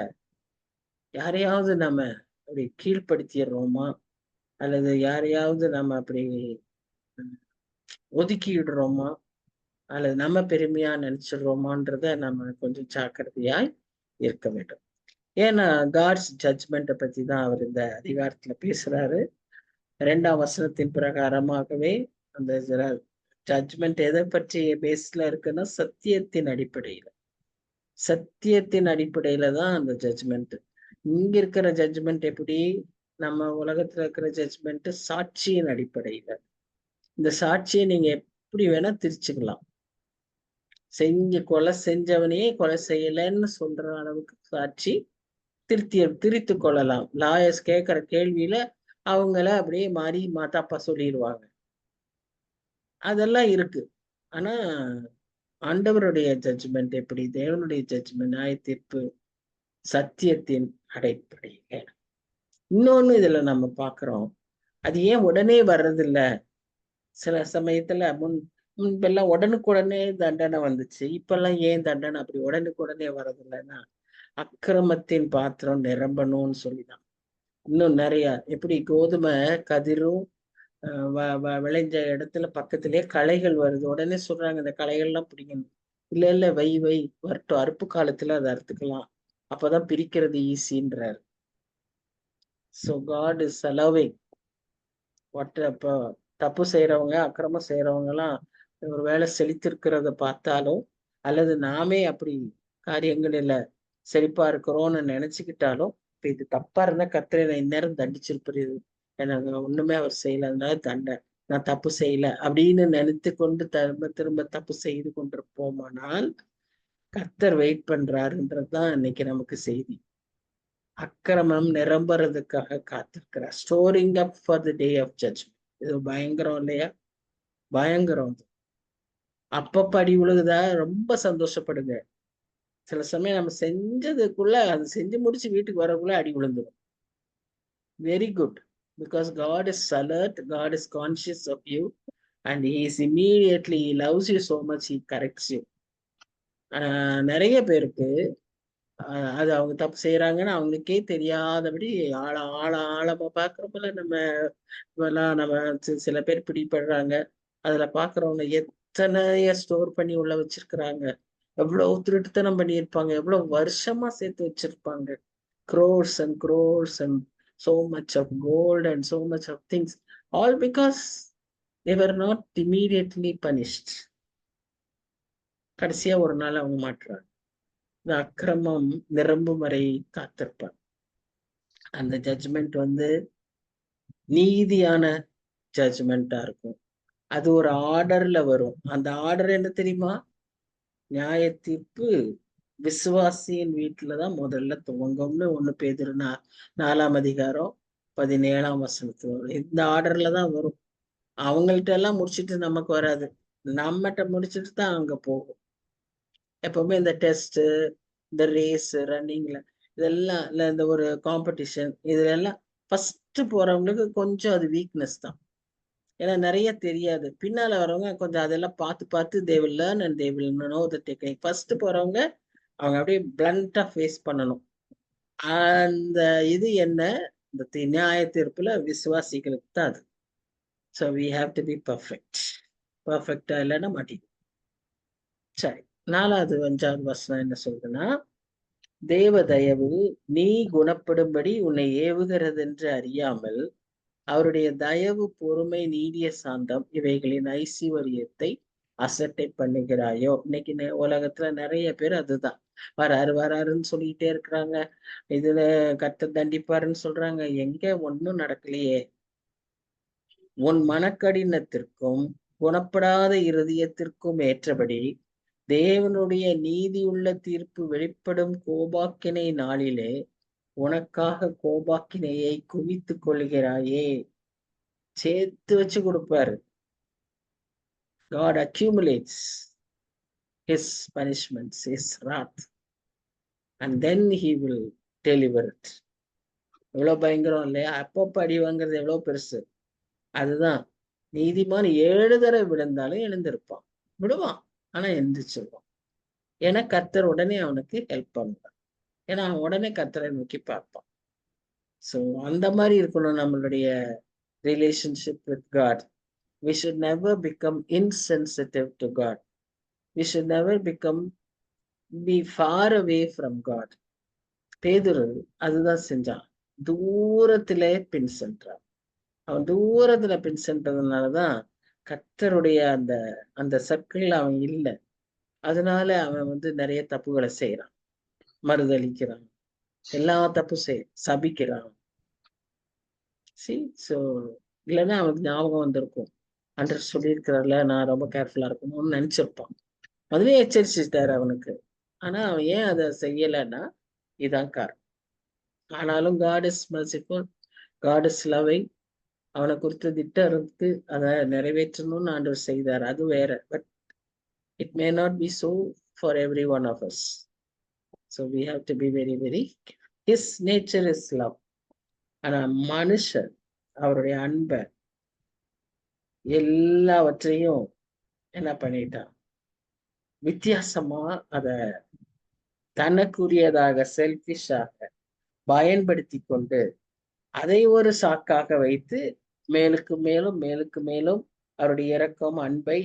யாரையாவது நம்ம அப்படி கீழ்ப்படுத்திடுறோமா, அல்லது யாரையாவது நம்ம அப்படி ஒதுக்கிடுறோமா, அல்லது நம்ம பெருமையா நினைச்சிடுறோமான்றத நம்ம கொஞ்சம் ஜாக்கிரதையாய் இருக்க வேண்டும். ஏன்னா காட்ஸ் ஜட்ஜ்மெண்ட்டை பத்தி தான் அவர் இந்த அதிகாரத்துல பேசுறாரு. 2ஆம் வசனத்தின் பிரகாரமாகவே அந்த ஜட்ஜ்மெண்ட் எதை பற்றிய பேஸ்ல இருக்குன்னா சத்தியத்தின் அடிப்படையில. சத்தியத்தின் அடிப்படையில தான் அந்த ஜட்ஜ்மெண்ட். இங்க இருக்கிற ஜட்ஜ்மெண்ட் எப்படி? நம்ம உலகத்துல இருக்கிற ஜட்ஜ்மெண்ட் சாட்சியின் அடிப்படையில. இந்த சாட்சியை நீங்க எப்படி வேணா திரிச்சுக்கலாம். கொலை செஞ்சவனையே கொலை செய்யலைன்னு சொல்ற அளவுக்கு சாட்சி திரித்து கொள்ளலாம். லாயர்ஸ் கேட்கிற கேள்வியில அவங்கள அப்படியே மாறி தப்பா சொல்லிடுவாங்க. அதெல்லாம் இருக்கு. ஆனா ஆண்டவருடைய ஜட்ஜ்மெண்ட் எப்படி? தேவனுடைய ஜட்ஜ்மெண்ட், நியாய தீர்ப்பு சத்தியத்தின் அடிப்படையில. இன்னொன்னு இதுல நம்ம பாக்குறோம், அது ஏன் உடனே வர்றதில்ல? சில சமயத்துல முன்பெல்லாம் உடனுக்குடனே தண்டனை வந்துச்சு. இப்பெல்லாம் ஏன் தண்டனை அப்படி உடனுக்குடனே வர்றதில்லைன்னா, அக்கிரமத்தின் பாத்திரம் நிரம்பணும்னு சொல்லிதான். இன்னும் நிறைய, எப்படி கோதுமை கதிரும் விளைஞ்ச இடத்துல பக்கத்திலேயே களைகள் வருது, உடனே சொல்றாங்க இந்த களைகள்லாம் பிடிக்கணும். இல்ல வை வரட்டும், அறுப்பு காலத்துல அதை அறுத்துக்கலாம், அப்பதான் பிரிக்கிறது ஈஸின்றாரு. ஸோ காட் இஸ் அலோவிங் அப்போ தப்பு செய்யறவங்க, அக்கிரமம் செய்யறவங்க எல்லாம் ஒரு வேலை செழித்திருக்கிறத பார்த்தாலும், அல்லது நாமே அப்படி காரியங்களில் செழிப்பா இருக்கிறோம்னு நினைச்சுக்கிட்டாலும், இப்ப இது தப்பா இருந்தா கர்த்தரை இந்நேரம் தண்டிச்சிருப்பது, எனக்கு ஒண்ணுமே அவர் செய்யல, அதனால நான் தப்பு செய்யல அப்படின்னு நினைத்து கொண்டு திரும்ப திரும்ப தப்பு செய்து கொண்டிருப்போமானால் கர்த்தர் வெயிட் பண்றாருன்றதுதான் இன்னைக்கு நமக்கு செய்தி. அக்கிரமம் நிரம்புறதுக்காக காத்திருக்கிறார். Storing up for the day of judgement. இது பயங்கரம் இல்லையா? பயங்கரம். அப்பப்ப அடி விழுகுதா? ரொம்ப சந்தோஷப்படுங்க. சில சமயம் நம்ம செஞ்சதுக்குள்ள, அது செஞ்சு முடிச்சு வீட்டுக்கு வரக்குள்ள அடி விழுந்துடும். Very good, because God is alert, God is conscious of you, and he is immediately, he loves you so much, he corrects you. நிறைய பேருக்கு அது அவங்க தப்பு செய்யறாங்கன்னு அவங்களுக்கே தெரியாதபடி ஆழமா பாக்குறப்பல நம்ம சில பேர் பிடிபடுறாங்க. அதுல பாக்குறவங்க எத்தனைய ஸ்டோர் பண்ணி உள்ள வச்சிருக்கிறாங்க, எவ்வளவு திருட்டுத்தனம் பண்ணியிருப்பாங்க, எவ்வளவு வருஷமா சேர்த்து வச்சிருப்பாங்க. crores and crores and so much of gold and so much of things, all because they were not immediately punished. கடைசியா ஒரு நாள் அவங்க மாட்டுறாங்க. இந்த அக்கிரமம் நிரம்பும் வரை காத்திருப்பாங்க. அந்த ஜட்ஜ்மெண்ட் நீதியான ஜட்ஜ்மெண்டா இருக்கும். அது ஒரு ஆர்டர்ல வரும். அந்த ஆர்டர் என்ன தெரியுமா? நியாய தீர்ப்பு விசுவாசியின் வீட்டுலதான் முதல்ல துவங்கும்னு 1 பேதுரு 4ஆம் அதிகாரம் 17ஆம் வசனத்துல வரும். இந்த ஆர்டர்ல தான் வரும். அவங்கள்ட்ட எல்லாம் முடிச்சிட்டு நமக்கு வராது, நம்மகிட்ட முடிச்சிட்டு தான் அங்க போகும். எப்பவுமே இந்த டெஸ்ட், இந்த ரேஸ், ரன்னிங்ல இதெல்லாம் இல்ல, இந்த ஒரு காம்படிஷன், இதுல எல்லாம் ஃபர்ஸ்ட் போறவங்களுக்கு கொஞ்சம் அது வீக்னஸ் தான். ஏன்னா நிறைய தெரியாது. பின்னால வரவங்க கொஞ்சம் அதெல்லாம் பார்த்து they will learn and they will know the technique. First போறவங்க அவங்க அப்படியே பிளண்டா ஃபேஸ் பண்ணணும். அந்த இது என்ன, இந்த நியாய தீர்ப்புல விசுவாசிகளுக்கு தான் அது. So we have to be perfect. பர்ஃபெக்டா இல்லைன்னா மாட்டிக்கும். சரி, 4வது 5வது வசனம் என்ன சொல்றதுன்னா, தேவ தயவு நீ குணப்படும்படி உன்னை ஏவுகிறது என்று அறியாமல் அவருடைய தயவு, பொறுமை, நீடிய சாந்தம் இவைகளின் ஐஸ்வர்யத்தை அசட்டை பண்ணுகிறாயோ. இன்னைக்கு உலகத்துல நிறைய பேர் அதுதான், வராருன்னு சொல்லிட்டே இருக்கிறாங்க, இதுல கர்த்தர் தண்டிப்பாருன்னு சொல்றாங்க. எங்க ஒன்னும் நடக்கலையே. உன் மனக்கடினத்திற்கும் குணப்படாத இருதயத்திற்கும் ஏற்றபடி தேவனுடைய நீதியுள்ள தீர்ப்பு வெளிப்படும் கோபாக்கினை நாளிலே உனக்காக கோபாக்கினையை குவித்துக் கொள்கிறாயே. சேர்த்து வச்சு கொடுப்பாரு. God accumulates his punishments, his wrath, and then he will deliver it. எவ்வளவு பயங்கரம் இல்லையா? அப்பப்ப அடி வாங்குறது எவ்வளவு பெருசு. அதுதான் நீதிமான் 7 தடவை விழுந்தாலும் எழுந்திருப்பான், விடுவான், ஆனா எந்திரிச்சிருவான். ஏன்னா கர்த்தர் உடனே அவனுக்கு ஹெல்ப் பண்ணுவான். ஏன்னா அவன் உடனே கர்த்தரை நோக்கி பார்ப்பான். ஸோ அந்த மாதிரி இருக்கணும் நம்மளுடைய relationship with God. We should never become insensitive to God. We should never be far away from God. பேதுரு அதுதான் செஞ்சான். தூரத்திலே பின் சென்றான். அவன் தூரத்துல பின் சென்றதுனாலதான் கர்த்தருடைய அந்த சர்க்கிள் அவன் இல்லை. அதனால அவன் நிறைய தப்புகளை செய்யறான், மறுதளிக்கிறான், எல்லா தப்பும் சபிக்கிறான். சோ இல்லைன்னா அவனுக்கு ஞாபகம் வந்திருக்கும், அன்று சொல்லியிருக்கிறார்ல, நான் ரொம்ப கேர்ஃபுல்லா இருக்கணும்னு நினைச்சிருப்பான். அதுலயே எச்சரிச்சுட்டாரு அவனுக்கு. ஆனா அவன் ஏன் அதை செய்யலைன்னா இதான் காரணம். ஆனாலும் God is merciful, God is loving. அவனை குறித்து திட்டம் இருந்து அதை நிறைவேற்றணும்னு ஆண்டவர் செய்தார், அது வேற. But it may not be so for every one of us. So we have to be very, very careful. His nature is love. ஆனா மனுஷன் அவருடைய அன்பை எல்லாவற்றையும் என்ன பண்ணிட்டான், வித்தியாசமா அத தனக்குரியதாக செல்பிஷாக பயன்படுத்தி கொண்டு அதை ஒரு சாக்காக வைத்து மேலுக்கு மேலும் அவருடைய இரக்கம், அன்பை,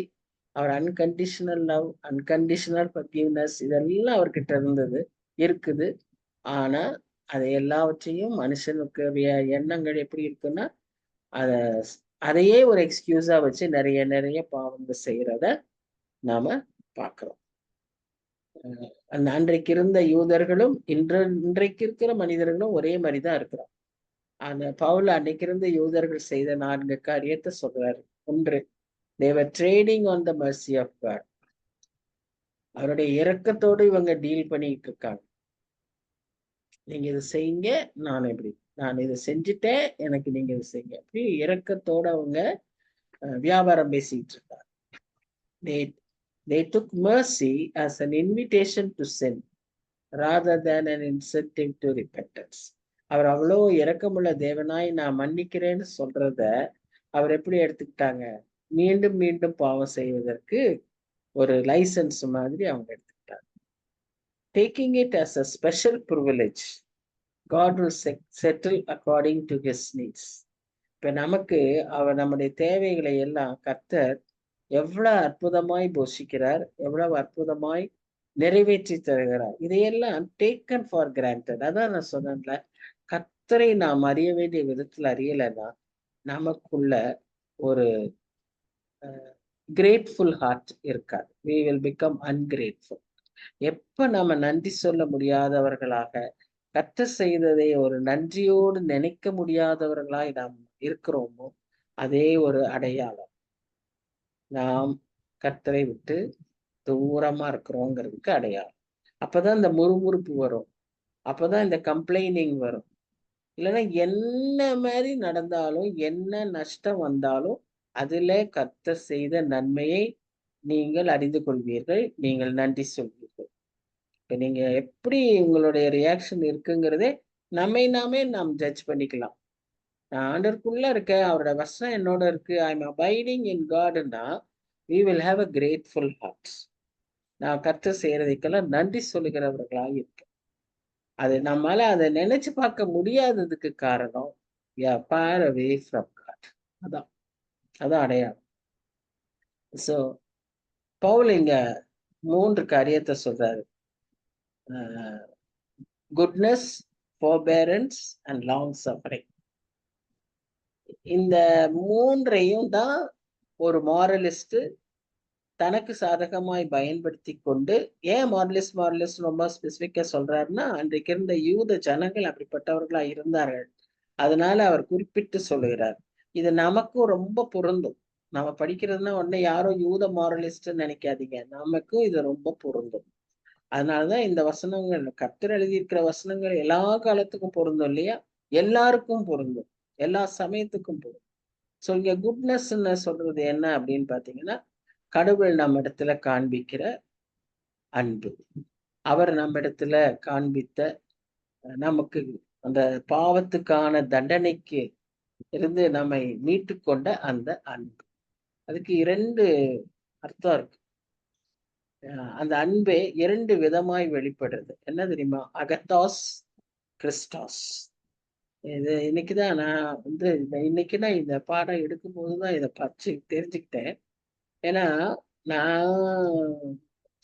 அவர் அன்கண்டிஷனல் லவ், அன்கண்டிஷனல் ஃபர்கிவ்னஸ் இதெல்லாம் அவர்கிட்ட இருக்குது. ஆனா அதை எல்லாவற்றையும் மனுஷனுக்கு எண்ணங்கள் எப்படி இருக்குன்னா அதையே ஒரு எக்ஸ்கியூஸா வச்சு நிறைய பாவங்கள் செய்யறத நாம பார்க்கிறோம். அன்றைக்கு இருந்த யூதர்களும் இன்றைக்கு இருக்கிற மனிதர்களும் ஒரே மாதிரிதான் இருக்கிறோம். ஆனா பவுல் அன்னைக்கு இருந்த யூதர்கள் செய்த 4 காரியத்தை சொல்றாரு. 1, they were trading on the mercy of God. அவருடைய இரக்கத்தோடு இவங்க டீல் பண்ணிட்டு இருக்காங்க. நீங்க இதை செய்யுங்க, நான் இதை செஞ்சுட்டேன், எனக்கு நீங்க இதை செய்யுங்க. அப்படி இரக்கத்தோட அவங்க வியாபாரம் பேசிட்டு இருக்காங்க. They took mercy as an invitation to sin rather than an incentive to repentance. அவர் அவ்வளோ இரக்கமுள்ள தேவனாய் நான் மன்னிக்கிறேன்னு சொல்றத அவர் எப்படி எடுத்துக்கிட்டாங்க, மீண்டும் பாவம் செய்வதற்கு ஒரு லைசன்ஸ் மாதிரி அவங்க எடுத்துக்கிட்டாங்க. taking it as a special privilege. God will settle according to his needs. இப்ப நமக்கு அவர் நம்முடைய தேவைகளை எல்லாம் கர்த்தர் எவ்வளவு அற்புதமாய் போஷிக்கிறார், எவ்வளவு அற்புதமாய் நிறைவேற்றி தருகிறார். இதையெல்லாம் டேக்கன் ஃபார் கிராண்டட். அதான் நான் சொன்னேன்ல, கர்த்தரை நாம் அறிய வேண்டிய விதத்துல அறியலைன்னா நமக்குள்ள ஒரு கிரேட்ஃபுல் ஹார்ட் இருக்காது. we will become ungrateful. எப்ப நாம நன்றி சொல்ல முடியாதவர்களாக, கர்த்தர் செய்ததை ஒரு நன்றியோடு நினைக்க முடியாதவர்களாய் நாம் இருக்கிறோமோ, அதே ஒரு அடையாளம் நாம் கர்த்தரை விட்டு தூரமா இருக்கிறோங்கிறதுக்கு அடையாளம். அப்பதான் இந்த முறுமுறுப்பு வரும், அப்பதான் இந்த கம்ப்ளைனிங் வரும். இல்லைன்னா என்ன மாதிரி நடந்தாலும், என்ன நஷ்டம் வந்தாலும், அதுல கர்த்தர் செய்த நன்மையை நீங்கள் அறிந்து கொள்வீர்கள், நீங்கள் நன்றி சொல்வீர்கள். இப்ப நீங்க எப்படி உங்களுடைய ரியாக்ஷன் இருக்குங்கிறதே நாமே நாம் ஜட்ஜ் பண்ணிக்கலாம். நான் ஆண்டவருக்குள்ள இருக்கேன், அவரோட வசனம் என்னோட இருக்கு, ஐ எம் அபைடிங் இன் காட்னா we will have a grateful heart. நான் கர்த்தர் செய்யறதுக்கெல்லாம் நன்றி சொல்லுகிறவர்களாக இருக்கு. அது நம்மால அதை நினைச்சு பார்க்க முடியாததுக்கு காரணம் we are far away from God. அதான் அடையாளம். சோ பவுல் இங்க 3 காரியத்தை சொல்றாரு. Goodness, forbearance and long suffering. இந்த 3ஐயும் தான் ஒரு மாரலிஸ்ட் தனக்கு சாதகமாய் பயன்படுத்தி கொண்டு, ஏன் மாரலிஸ்ட் ரொம்ப ஸ்பெசிபிக்கா சொல்றாருன்னா, அன்றைக்கு இருந்த யூத ஜனங்கள் அப்படிப்பட்டவர்களா இருந்தார்கள். அதனால அவர் குறிப்பிட்டு சொல்லுகிறார். இது நமக்கும் ரொம்ப பொருந்தும். நம்ம படிக்கிறதுனா உடனே யாரோ யூத மாரலிஸ்ட் நினைக்காதீங்க, நமக்கும் இது ரொம்ப பொருந்தும். அதனாலதான் இந்த வசனங்கள், கர்த்தர் எழுதியிருக்கிற வசனங்கள் எல்லா காலத்துக்கும் பொருந்தும் இல்லையா, எல்லாருக்கும் பொருந்தும், எல்லா சமயத்துக்கும் பொருந்தும். சோ இங்க குட்னஸ் சொல்றது என்ன அப்படின்னு பாத்தீங்கன்னா, கடவுள் நம்ம இடத்துல காண்பிக்கிற அன்பு, அவர் நம்ம இடத்துல காண்பித்த, நமக்கு அந்த பாவத்துக்கான தண்டனைக்கு இருந்து நம்மை மீட்டு கொண்ட அந்த அன்பு. அதுக்கு 2 அர்த்தம் இருக்கு. அந்த அன்பே 2 விதமாய் வெளிப்படுறது. என்ன தெரியுமா? அகத்தாஸ், கிறிஸ்டாஸ். இது இன்னைக்குதான் நான் இன்னைக்கு நான் இந்த பாடம் எடுக்கும் போதுதான் இதை பற்றி தெரிஞ்சுக்கிட்டேன். ஏன்னா நான்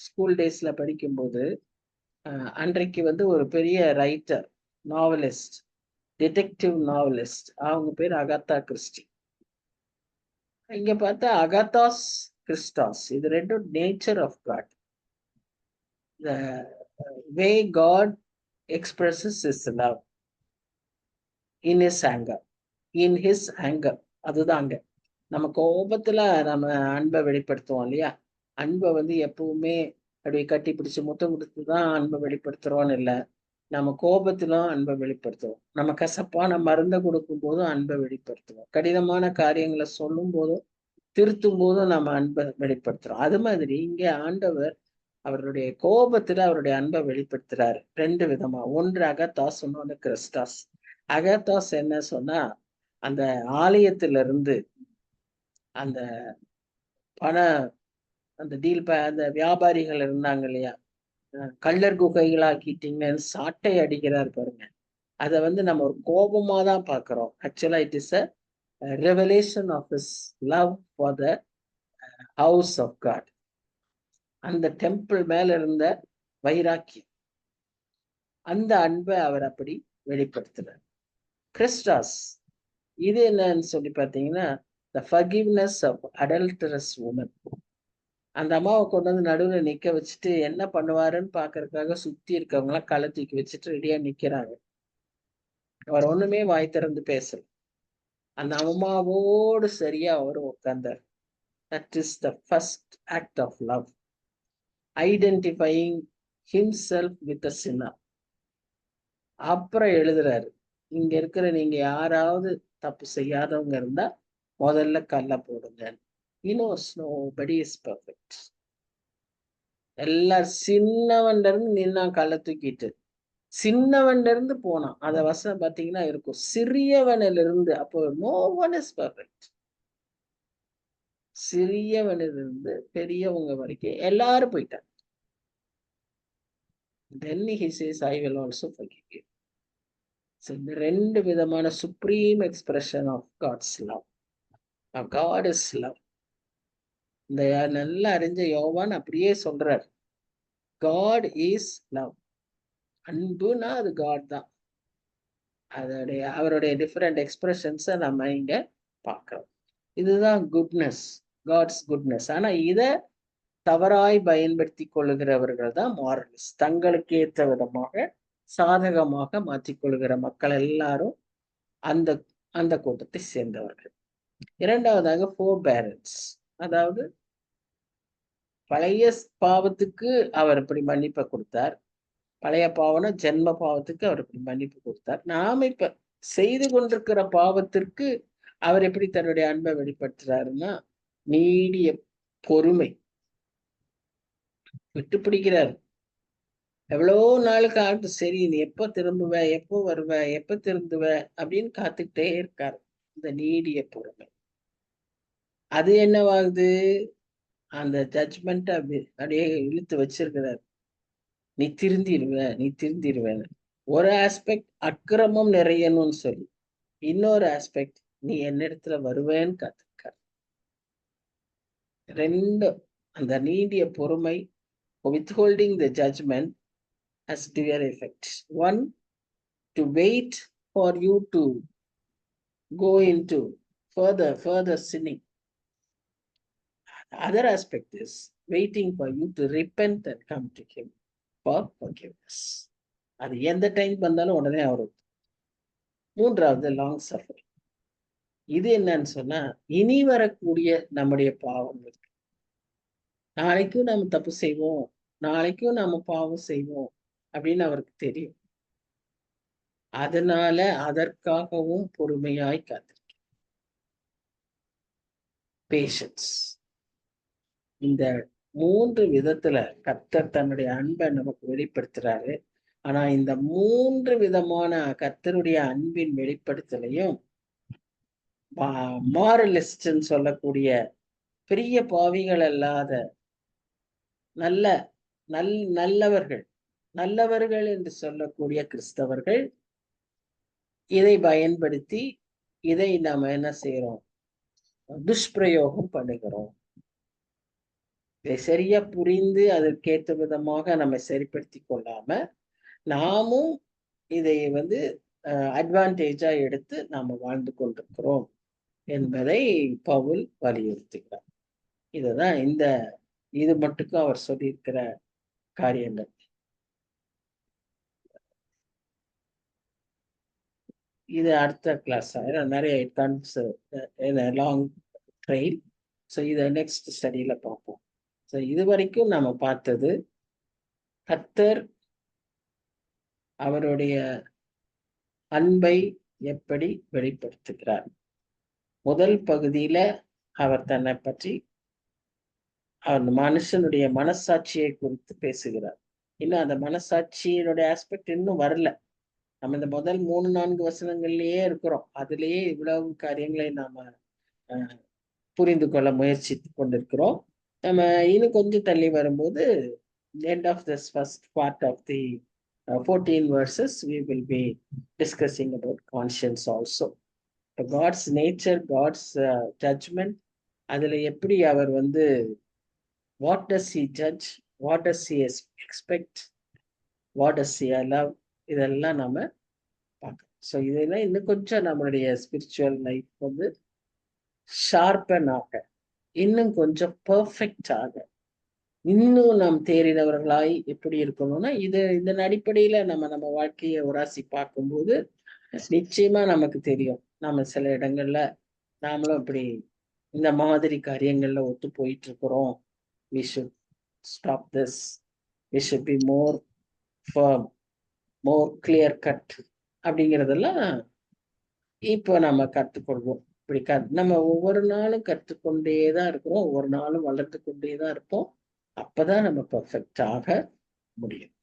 ஸ்கூல் டேஸ்ல படிக்கும்போது அன்றைக்கு ஒரு பெரிய ரைட்டர், நாவலிஸ்ட், டிடெக்டிவ் நாவலிஸ்ட், அவங்க பேர் அகாத்தா கிறிஸ்டி. இங்க பார்த்தா அகாத்தாஸ், கிறிஸ்டாஸ், இது 2 nature of God. the way God expresses his love in his anger, in his anger. அதுதாங்க நம்ம கோபத்துல நம்ம அன்பை வெளிப்படுத்துவோம் இல்லையா? அன்பை எப்பவுமே அப்படி கட்டி பிடிச்சு முத்தம் கொடுத்துதான் அன்பை வெளிப்படுத்துறோம்னு இல்லை. நம்ம கோபத்திலும் அன்பை வெளிப்படுத்துவோம், நம்ம கசப்பான மருந்தை கொடுக்கும் போதும் அன்பை வெளிப்படுத்துவோம், கடினமான காரியங்களை சொல்லும் போதும் திருத்தும் போதும் நம்ம அன்பை வெளிப்படுத்துறோம். அது மாதிரி இங்கே ஆண்டவர் அவருடைய கோபத்துல அவருடைய அன்பை வெளிப்படுத்துறாரு 2 விதமா. ஒன்று அகத்தாஸ், இன்னொன்று கிறிஸ்டாஸ். அகத்தாஸ் என்ன சொன்னா, அந்த ஆலயத்திலிருந்து அந்த அந்த அந்த வியாபாரிகள் இருந்தாங்க இல்லையா, கள்ளர் குகைகளாக்கிட்டீங்கன்னு சாட்டை அடிக்கிறார் பாருங்க. அதை நம்ம ஒரு கோபமா தான் பாக்குறோம். ஆக்சுவலா it is a revelation of his love for the house of God. அந்த டெம்பிள் மேல இருந்த வைராக்கியம், அந்த அன்பை அவர் அப்படி வெளிப்படுத்துறார். கிறிஸ்டாஸ் இது என்னன்னு சொல்லி பார்த்தீங்கன்னா, the forgiveness of adulterous woman. அந்த அம்மாவை கொண்டு நடுவில் நிக்க வச்சுட்டு என்ன பண்ணுவாருன்னு பாக்குறதுக்காக சுத்தி இருக்கவங்களாம் களை தூக்கி வச்சுட்டு ரெடியா நிக்கிறாங்க. அவர் ஒண்ணுமே வாய் திறந்து பேசல. அந்த அம்மாவோடு சரியா அவர் உட்கார்ந்தார். That is the first act of love. Identifying himself with the sinner. அப்புறம் எழுதுறாரு, இங்க இருக்கிற நீங்க யாராவது தப்பு செய்யாதவங்க இருந்தா முதல்ல கல்ல போடுங்க. He knows nobody is perfect. எல்லாரும் சின்னவன்ல இருந்து நின்னா கல்ல தூக்கிட்டு, சின்னவன்ல இருந்து போனான். அத வசனம் பாத்தீங்கன்னா இருக்கும், சிறியவனிலிருந்து. அப்போ no one is perfect. சிறியவனிலிருந்து பெரியவங்க வரைக்கும் எல்லாரும் போயிட்டாங்க. then he says, I will also forgive you. So இந்த ரெண்டு விதமான supreme expression of God's love. Now, God is love. இந்த நல்லா அறிஞ்ச யோவான் அப்படியே சொல்றார், God is love. அன்புனா அது God தான். அவருடைய டிஃபரெண்ட் எக்ஸ்பிரஷன்ஸை நம்ம இங்க பார்க்கிறோம். இதுதான் குட்னஸ், காட்ஸ் குட்னஸ். ஆனா இதை தவறாய் பயன்படுத்தி கொள்ளுகிறவர்கள் தான் மாரலிஸ்ட். தங்களுக்கு ஏற்ற விதமாக சாதகமாக மாற்றிக்கொள்கிற மக்கள் எல்லாரும் அந்த அந்த கூட்டத்தை சேர்ந்தவர்கள். இரண்டாவதாக ஃபோர்பேரன்ஸ், அதாவது பழைய பாவத்துக்கு அவர் இப்படி மன்னிப்பை கொடுத்தார், பழைய பாவம்னா ஜென்ம பாவத்துக்கு அவர் இப்படி மன்னிப்பு கொடுத்தார். நாம இப்ப செய்து கொண்டிருக்கிற பாவத்திற்கு அவர் எப்படி தன்னுடைய அன்பை வெளிப்படுத்துறாருன்னா நீடிய பொறுமை, விட்டு பிடிக்கிறார். எவ்வளோ நாளுக்கு ஆட்டு, சரி நீ எப்போ திரும்புவ, எப்போ வருவ, எப்போ திருந்துவ அப்படின்னு காத்துக்கிட்டே இருக்காரு. இந்த நீடிய பொறுமை அது என்னவாகுது, அந்த ஜட்ஜ்மெண்ட் அப்படியே இழுத்து வச்சிருக்கிறார். நீ திருந்திடுவ, நீ திருந்திடுவேன்னு ஒரு ஆஸ்பெக்ட், அக்கிரமம் நிறையணும்னு சொல்லி இன்னொரு ஆஸ்பெக்ட், நீ என்னிடத்துல வருவேன்னு காத்துக்கார். ரெண்டு, அந்த நீடிய பொறுமை, withholding the judgment has dual effects. One, to wait for you to go into further sinning. The other aspect is waiting for you to repent and come to him for forgiveness. அது எந்த time வந்தாலும் உடனே அவர். மூன்றாவது long suffering. இது என்னன்னு சொன்னா இனி வரக்கூடிய நம்முடைய பாவங்கள், நாளைக்கும் நம்ம தப்பு செய்வோம், நாளைக்கும் நம்ம பாவம் செய்வோம் அப்படின்னு அவருக்கு தெரியும். அதனால அதற்காகவும் பொறுமையாய் காத்திருக்க பேஷன்ஸ். இந்த மூன்று விதத்துல கர்த்தர் தன்னுடைய அன்பை நமக்கு வெளிப்படுத்துறாரு. ஆனா இந்த மூன்று விதமான கர்த்தருடைய அன்பின் வெளிப்படுத்தலையும் மாரலிஸ்ட்ன்னு சொல்லக்கூடிய பெரிய பாவிகள் அல்லாத நல்லவர்கள் என்று சொல்லக்கூடிய கிறிஸ்தவர்கள் இதை பயன்படுத்தி இதை நாம என்ன செய்யறோம், துஷ்பிரயோகம் பண்ணுகிறோம். இதை சரியா புரிந்து அதற்கேற்ற விதமாக நம்ம சரிப்படுத்தி கொள்ளாம நாமும் இதை அட்வான்டேஜா எடுத்து நாம வாழ்ந்து கொண்டிருக்கிறோம் என்பதை பவுல் வலியுறுத்துகிறார். இதுதான் இது மட்டுக்கும் அவர் சொல்லியிருக்கிற காரியங்கள். இது அடுத்த கிளாஸ் நிறைய லாங் ட்ரெயில். ஸோ இதை நெக்ஸ்ட் ஸ்டடியில பார்ப்போம். ஸோ இது வரைக்கும் நாம பார்த்தது கர்த்தர் அவருடைய அன்பை எப்படி வெளிப்படுத்துகிறார். முதல் பகுதியில அவர் தன்னை பற்றி அவர் மனுஷனுடைய மனசாட்சியை குறித்து பேசுகிறார். இன்னும் அந்த மனசாட்சியினுடைய ஆஸ்பெக்ட் இன்னும் வரல. நம்ம இந்த முதல் 3-4 வசனங்கள்லயே இருக்கிறோம். அதுலயே இவ்வளவு காரியங்களை நாம புரிந்து கொள்ள முயற்சித்து கொண்டிருக்கிறோம். நம்ம இன்னும் கொஞ்சம் தள்ளி வரும்போது end of this first part of the 14 verses we will be discussing about conscience also. God's nature, God's judgment, அதுல எப்படி அவர் what does he judge, what does he expect, what does he allow, இதெல்லாம் நம்ம பார்க்கணும். So இதெல்லாம் இன்னும் கொஞ்சம் நம்மளுடைய spiritual life sharpen ஆக, இன்னும் கொஞ்சம் பர்ஃபெக்ட் ஆக, இன்னும் நாம் தேறினவர்களாய் எப்படி இருக்கணும்னா இதன் அடிப்படையில நம்ம வாழ்க்கையை உராசி பார்க்கும்போது நிச்சயமா நமக்கு தெரியும். நம்ம சில இடங்கள்ல நாமளும் இப்படி இந்த மாதிரி காரியங்கள்ல ஒத்து போயிட்டு இருக்கிறோம். we should stop this, we should be more firm, more clear cut அப்படிங்கிறதெல்லாம் இப்போ நம்ம கற்றுக்கொள்வோம். இப்படி நம்ம ஒவ்வொரு நாளும் கற்றுக்கொண்டேதான் இருக்கிறோம், ஒவ்வொரு நாளும் வளர்த்து கொண்டேதான் இருப்போம். அப்பதான் நம்ம பர்ஃபெக்ட் ஆக முடியும்.